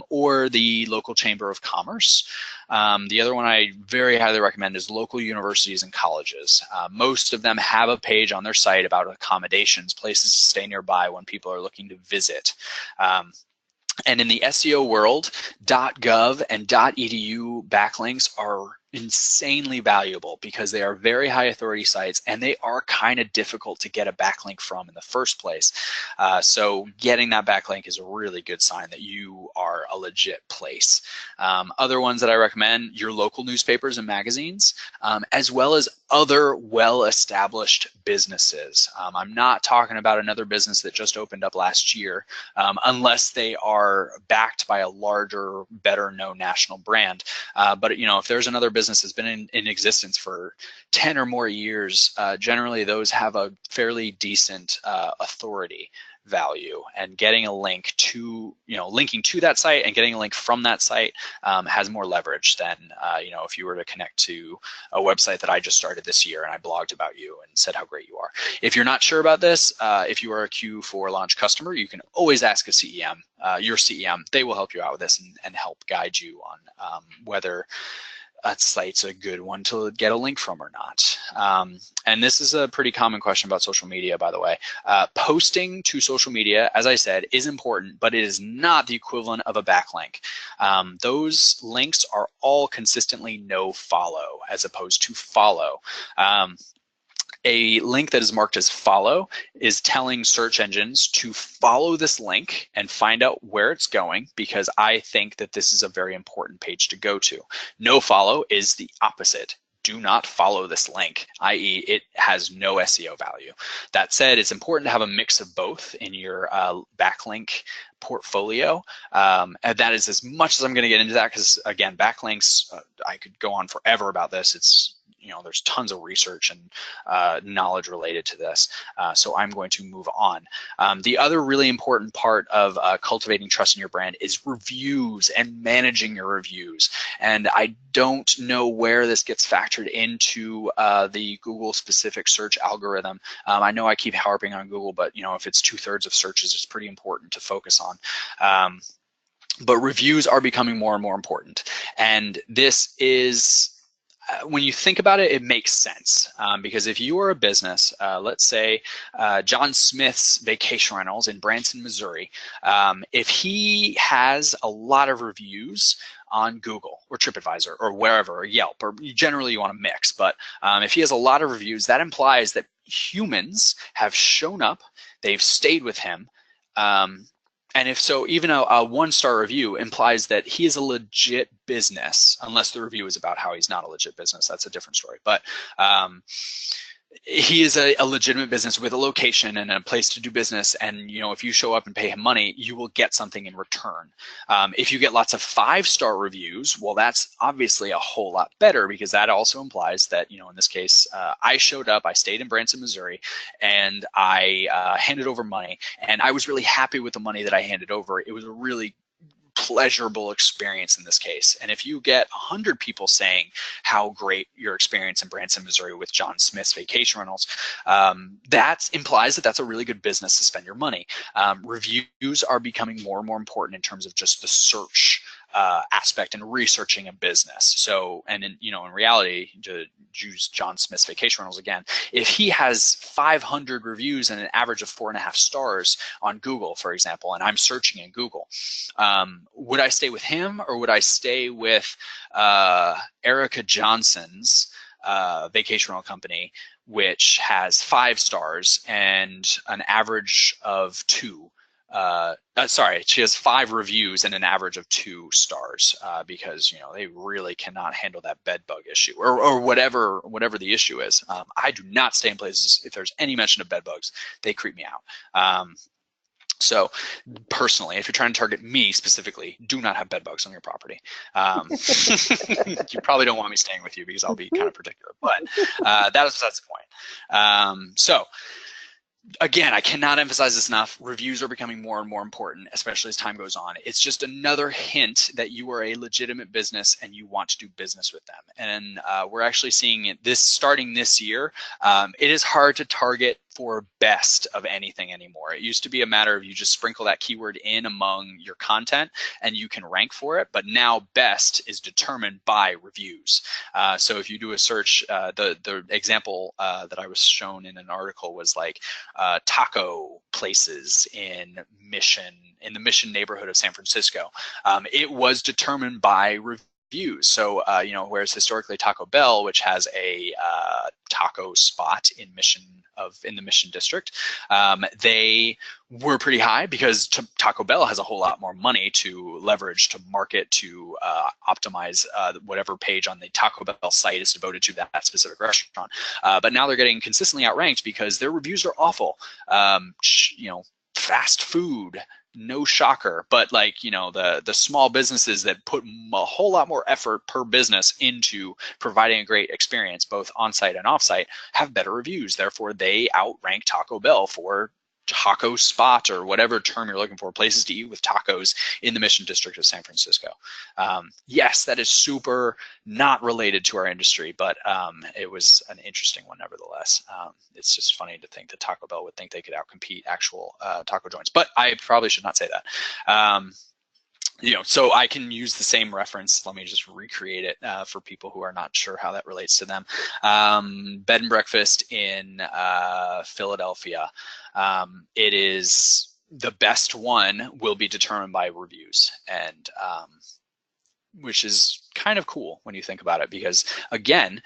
or the local chamber of commerce. The other one I very highly recommend is local universities and colleges. Most of them have a page on their site about accommodations, places to stay nearby when people are looking to visit. And in the SEO world, .gov and .edu backlinks are insanely valuable, because they are very high authority sites and they are kind of difficult to get a backlink from in the first place. So getting that backlink is a really good sign that you are a legit place. Other ones that I recommend, your local newspapers and magazines, as well as other well-established businesses. I'm not talking about another business that just opened up last year, unless they are backed by a larger, better known national brand. But if there's another business that's been in existence for 10 or more years, generally those have a fairly decent authority value, and getting a link to, linking to that site and getting a link from that site has more leverage than, if you were to connect to a website that I just started this year and I blogged about you and said how great you are. If you're not sure about this, if you are a Q4 launch customer, you can always ask a CEM, your CEM. They will help you out with this and help guide you on whether that site's a good one to get a link from or not. And this is a pretty common question about social media, by the way. Posting to social media, as I said, is important, but it is not the equivalent of a backlink. Those links are all consistently no follow as opposed to follow. A link that is marked as follow is telling search engines to follow this link and find out where it's going, because I think that this is a very important page to go to. No follow is the opposite. Do not follow this link, i.e. it has no SEO value. That said, it's important to have a mix of both in your backlink portfolio. And that is as much as I'm going to get into that, because again, backlinks, I could go on forever about this. It's there's tons of research and knowledge related to this. So I'm going to move on. The other really important part of cultivating trust in your brand is reviews and managing your reviews. And I don't know where this gets factored into the Google specific search algorithm. I know I keep harping on Google, but if it's 2/3 of searches, it's pretty important to focus on. But reviews are becoming more and more important. And this is, when you think about it, it makes sense, because if you are a business, let's say John Smith's Vacation Rentals in Branson, Missouri, if he has a lot of reviews on Google or TripAdvisor or wherever, or Yelp, or generally you want to mix, but if he has a lot of reviews, that implies that humans have shown up, they've stayed with him, and if so, even a 1-star review implies that he is a legit business, unless the review is about how he's not a legit business. That's a different story. But he is a legitimate business with a location and a place to do business. And if you show up and pay him money, you will get something in return. If you get lots of 5-star reviews, well, that's obviously a whole lot better, because that also implies that, in this case, I showed up, I stayed in Branson, Missouri, and I handed over money, and I was really happy with the money that I handed over. It was a really pleasurable experience in this case. And if you get 100 people saying how great your experience in Branson, Missouri with John Smith's Vacation Rentals, that implies that that's a really good business to spend your money. Reviews are becoming more and more important in terms of just the search aspect in researching a business. So, and in reality, to use John Smith's vacation rentals again, if he has 500 reviews and an average of 4.5 stars on Google, for example, and I'm searching in Google, would I stay with him or would I stay with Erica Johnson's vacation rental company, which has 5 stars and an average of 2? Sorry, she has 5 reviews and an average of 2 stars because they really cannot handle that bed bug issue or whatever the issue is. I do not stay in places if there's any mention of bed bugs. They creep me out. So personally, if you're trying to target me specifically, do not have bed bugs on your property. You probably don't want me staying with you because I'll be kind of particular, but that's the point. So again, I cannot emphasize this enough. Reviews are becoming more and more important, especially as time goes on. It's just another hint that you are a legitimate business and you want to do business with them. And we're actually seeing it starting this year. It is hard to target for best of anything anymore. It used to be a matter of you just sprinkle that keyword in among your content and you can rank for it. But now best is determined by reviews. So if you do a search, the example that I was shown in an article was like taco places in the Mission neighborhood of San Francisco. It was determined by reviews. So, whereas historically Taco Bell, which has a taco spot in the Mission district, they were pretty high because Taco Bell has a whole lot more money to leverage to market to optimize whatever page on the Taco Bell site is devoted to that specific restaurant. But now they're getting consistently outranked because their reviews are awful. Fast food. No shocker, but the small businesses that put a whole lot more effort per business into providing a great experience, both on-site and off-site, have better reviews. Therefore, they outrank Taco Bell for taco spot or whatever term you're looking for, places to eat with tacos in the Mission District of San Francisco. Yes, that is super not related to our industry, but it was an interesting one nevertheless. It's just funny to think that Taco Bell would think they could outcompete actual taco joints, but I probably should not say that. So I can use the same reference. Let me just recreate it for people who are not sure how that relates to them. Bed and breakfast in Philadelphia. It is the best one will be determined by reviews, and which is kind of cool when you think about it, because again,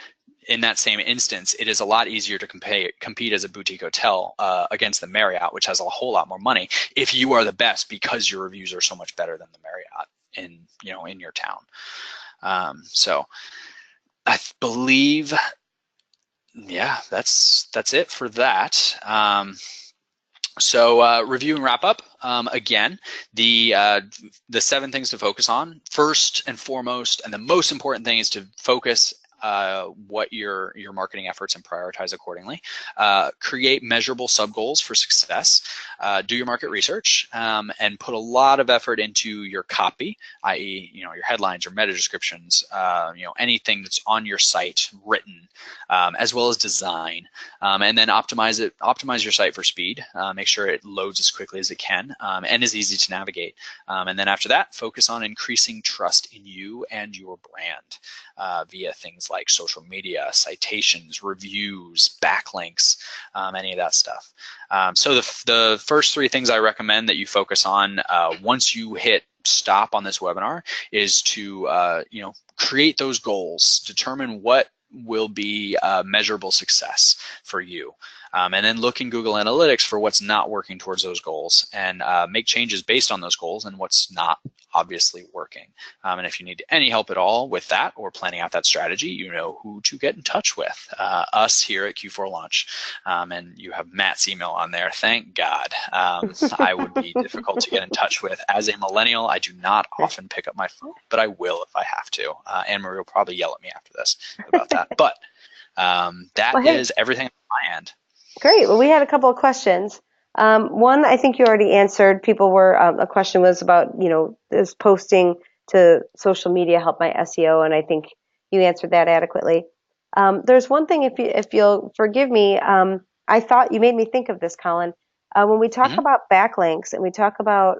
in that same instance, it is a lot easier to compete as a boutique hotel against the Marriott, which has a whole lot more money, if you are the best because your reviews are so much better than the Marriott in your town. So I believe, yeah, that's it for that. So review and wrap up. Again, the 7 things to focus on. First and foremost, and the most important thing is to focus what your marketing efforts and prioritize accordingly. Create measurable sub goals for success. Do your market research and put a lot of effort into your copy, i.e., your headlines, your meta descriptions, anything that's on your site written, as well as design, and then optimize it. Optimize your site for speed. Make sure it loads as quickly as it can and is easy to navigate. And then after that, focus on increasing trust in you and your brand via things like social media, citations, reviews, backlinks, any of that stuff. So the first 3 things I recommend that you focus on once you hit stop on this webinar is to create those goals, determine what will be measurable success for you. And then look in Google Analytics for what's not working towards those goals and make changes based on those goals and what's not obviously working. And if you need any help at all with that or planning out that strategy, you know who to get in touch with, us here at Q4 Launch. And you have Matt's email on there, thank God. I would be difficult to get in touch with. As a millennial, I do not often pick up my phone, but I will if I have to. Anne-Marie will probably yell at me after this about that. But that is everything on my end. Great. Well, we had a couple of questions. One, I think you already answered. People were, a question was about, is posting to social media help my SEO? And I think you answered that adequately. There's one thing, if you'll forgive me, I thought you made me think of this, Colin. When we talk about backlinks and we talk about,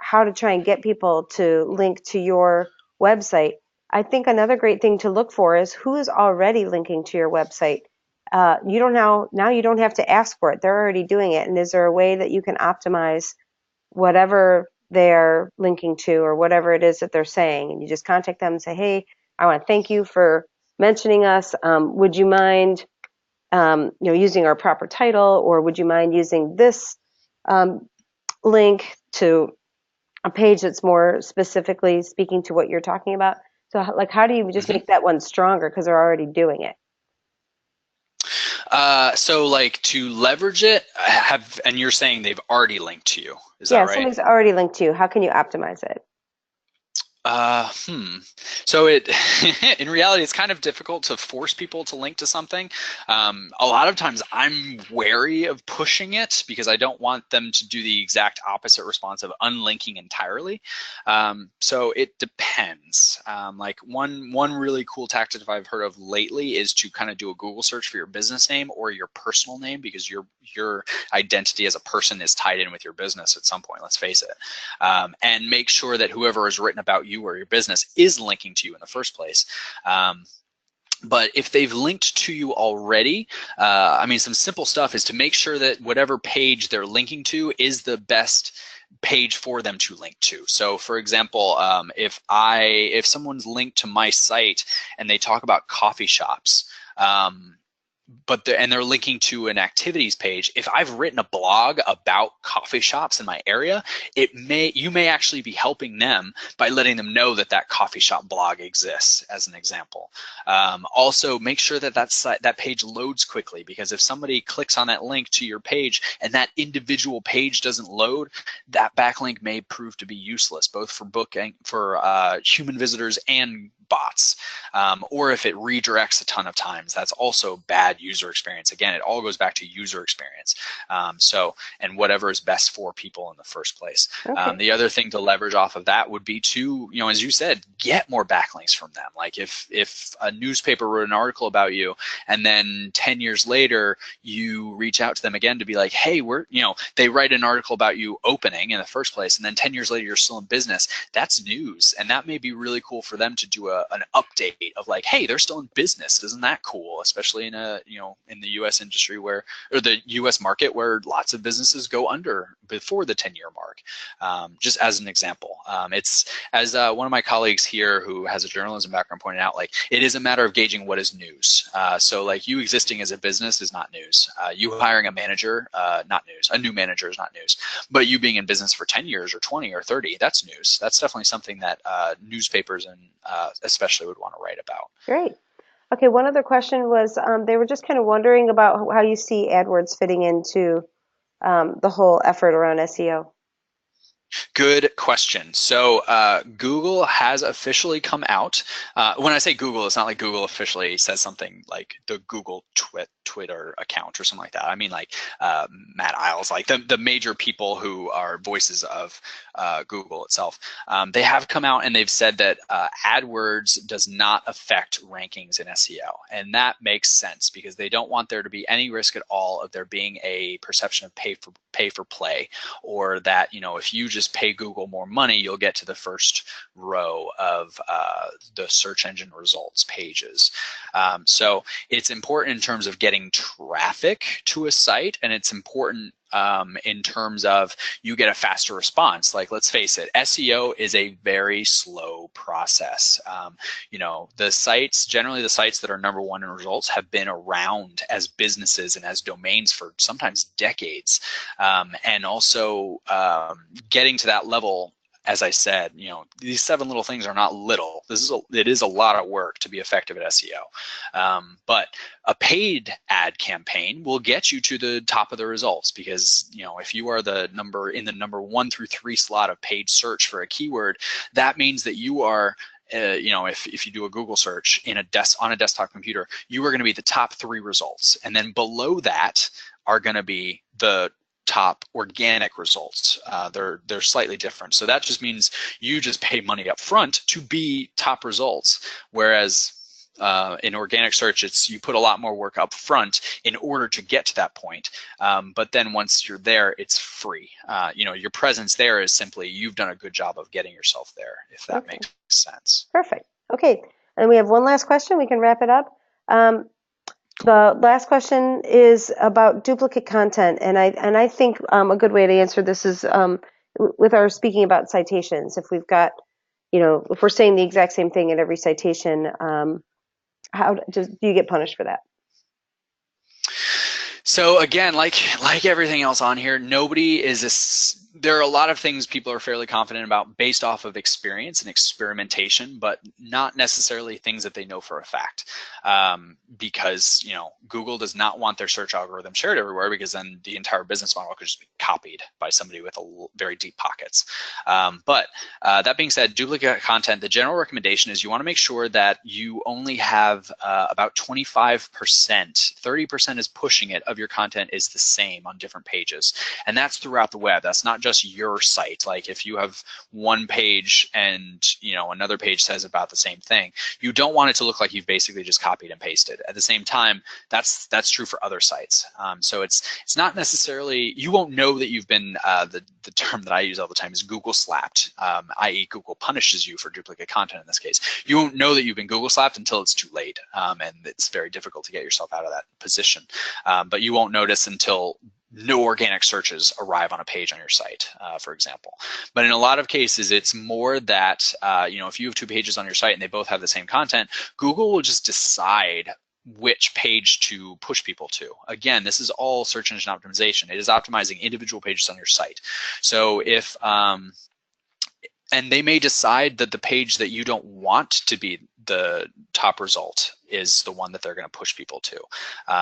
how to try and get people to link to your website, I think another great thing to look for is who is already linking to your website. You don't now you don't have to ask for it. They're already doing it. And is there a way that you can optimize whatever they're linking to or whatever it is that they're saying? And you just contact them and say, hey, I want to thank you for mentioning us. Would you mind using our proper title, or would you mind using this link to a page that's more specifically speaking to what you're talking about? So like, how do you just make that one stronger because they're already doing it? So like to leverage it, and you're saying they've already linked to you, is that Yeah, right? something's already linked to you. How can you optimize it? Uh, hmm. So it, in reality, it's kind of difficult to force people to link to something. A lot of times I'm wary of pushing it because I don't want them to do the exact opposite response of unlinking entirely. So it depends. Like one really cool tactic I've heard of lately is to kind of do a Google search for your business name or your personal name, because your identity as a person is tied in with your business at some point, let's face it. And make sure that whoever has written about you or your business is linking to you in the first place. But if they've linked to you already, I mean, some simple stuff is to make sure that whatever page they're linking to is the best page for them to link to. So for example, if someone's linked to my site and they talk about coffee shops, and they're linking to an activities page, if I've written a blog about coffee shops in my area, you may actually be helping them by letting them know that that coffee shop blog exists, as an example. Also, make sure that that page loads quickly, because if somebody clicks on that link to your page and that individual page doesn't load, that backlink may prove to be useless, both for human visitors and bots. Or if it redirects a ton of times, that's also bad user experience. Again, it all goes back to user experience. And whatever is best for people in the first place. Okay. The other thing to leverage off of that would be to, as you said, get more backlinks from them. Like if a newspaper wrote an article about you and then 10 years later you reach out to them again to be like, hey, they write an article about you opening in the first place, and then 10 years later you're still in business, that's news. And that may be really cool for them to do an update of like, hey, they're still in business. Isn't that cool? Especially in in the US industry or the US market, where lots of businesses go under before the 10-year mark. Just as an example, it's as one of my colleagues here who has a journalism background pointed out, like, it is a matter of gauging what is news. So like, you existing as a business is not news. You hiring a manager, not news. A new manager is not news. But you being in business for 10 years or 20 or 30, that's news. That's definitely something that newspapers and especially would want to write about. Great. Okay, one other question was they were just kind of wondering about how you see AdWords fitting into the whole effort around SEO. Good question. So Google has officially come out. When I say Google, it's not like Google officially says something like the Google Twitter account or something like that. I mean, like Matt Isles, like the major people who are voices of Google itself. They have come out and they've said that AdWords does not affect rankings in SEO. And that makes sense, because they don't want there to be any risk at all of there being a perception of pay for play, or that, if you just pay Google more money, you'll get to the first row of the search engine results pages. So it's important in terms of getting traffic to a site, and it's important in terms of you get a faster response. Like, let's face it, SEO is a very slow process. Generally the sites that are number one in results have been around as businesses and as domains for sometimes decades. And also getting to that level, as I said, these 7 little things are not little. It is a lot of work to be effective at SEO. But a paid ad campaign will get you to the top of the results, because if you are in the number 1 through 3 slot of paid search for a keyword, that means that you are if you do a Google search on a desktop computer, you are going to be the top 3 results, and then below that are going to be the top organic results. They're slightly different. So that just means you just pay money up front to be top results. Whereas in organic search, it's you put a lot more work up front in order to get to that point. But then once you're there, it's free. Your presence there is simply you've done a good job of getting yourself there, if that Okay. makes sense. Perfect. Okay. And we have one last question. We can wrap it up. The last question is about duplicate content, and I think a good way to answer this is with our speaking about citations. If we've got, if we're saying the exact same thing in every citation, how do you get punished for that? So again, like everything else on here, there are a lot of things people are fairly confident about based off of experience and experimentation, but not necessarily things that they know for a fact. Because Google does not want their search algorithm shared everywhere, because then the entire business model could just be copied by somebody with very deep pockets. But that being said, duplicate content, the general recommendation is you want to make sure that you only have about 25%, 30% is pushing it of your content is the same on different pages. And that's throughout the web. That's not just your site. Like if you have one page and another page says about the same thing, you don't want it to look like you've basically just copied and pasted. At the same time, that's true for other sites. So it's not necessarily, you won't know that you've been, the term that I use all the time is Google slapped, i.e. Google punishes you for duplicate content in this case. You won't know that you've been Google slapped until it's too late, and it's very difficult to get yourself out of that position. But you won't notice until no organic searches arrive on a page on your site, for example. But in a lot of cases, it's more that, if you have two pages on your site and they both have the same content, Google will just decide which page to push people to. Again, this is all search engine optimization. It is optimizing individual pages on your site. So if, and they may decide that the page that you don't want to be the top result is the one that they're going to push people to.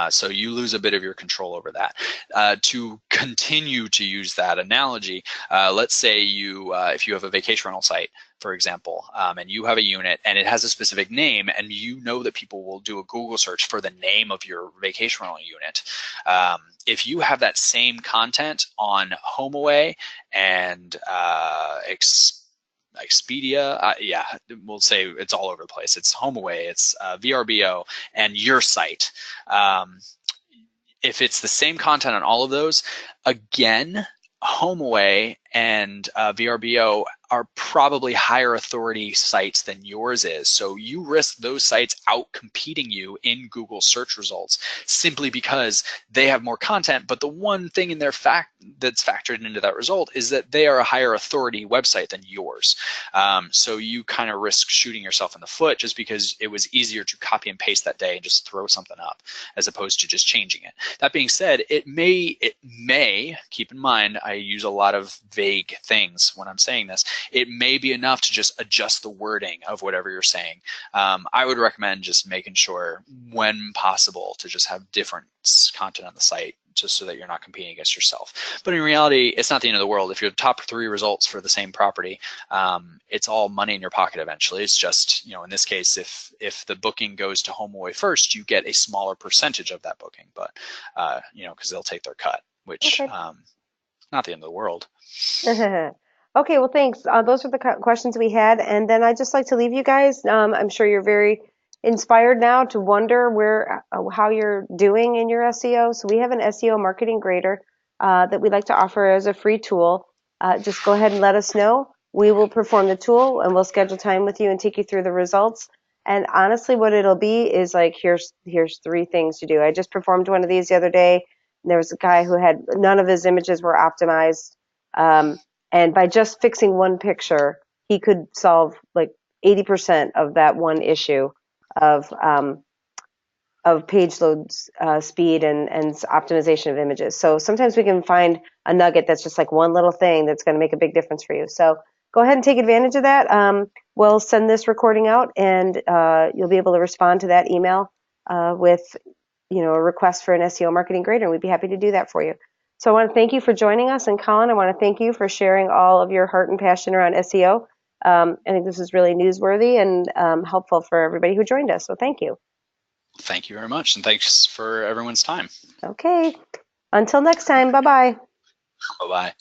So you lose a bit of your control over that. To continue to use that analogy, let's say if you have a vacation rental site, for example, and you have a unit and it has a specific name, and you know that people will do a Google search for the name of your vacation rental unit. If you have that same content on HomeAway and Expedia, yeah, we'll say it's all over the place. It's HomeAway, it's VRBO, and your site. If it's the same content on all of those, again, HomeAway and VRBO are probably higher authority sites than yours is. So you risk those sites out competing you in Google search results simply because they have more content. But the one thing in their that's factored into that result is that they are a higher authority website than yours. So you kind of risk shooting yourself in the foot just because it was easier to copy and paste that day and just throw something up as opposed to just changing it. That being said, it may, keep in mind, I use a lot of vague things when I'm saying this. It may be enough to just adjust the wording of whatever you're saying. I would recommend just making sure, when possible, to just have different content on the site, just so that you're not competing against yourself. But in reality, it's not the end of the world. If you're top 3 results for the same property, it's all money in your pocket eventually. It's just, in this case, if the booking goes to HomeAway first, you get a smaller percentage of that booking, but because they'll take their cut, which not the end of the world. Okay, well, thanks. Those are the questions we had. And then I'd just like to leave you guys. I'm sure you're very inspired now to wonder how you're doing in your SEO. So we have an SEO marketing grader that we'd like to offer as a free tool. Just go ahead and let us know. We will perform the tool and we'll schedule time with you and take you through the results. And honestly, what it'll be is like, here's 3 things to do. I just performed one of these the other day. And there was a guy who had none of his images were optimized. And by just fixing one picture, he could solve like 80% of that one issue of page load speed and optimization of images. So sometimes we can find a nugget that's just like one little thing that's going to make a big difference for you. So go ahead and take advantage of that. We'll send this recording out, and you'll be able to respond to that email with a request for an SEO marketing grader, and we'd be happy to do that for you. So I want to thank you for joining us, and Colin, I want to thank you for sharing all of your heart and passion around SEO. I think this is really newsworthy and helpful for everybody who joined us, so thank you. Thank you very much, and thanks for everyone's time. Okay, until next time, bye-bye. Bye-bye.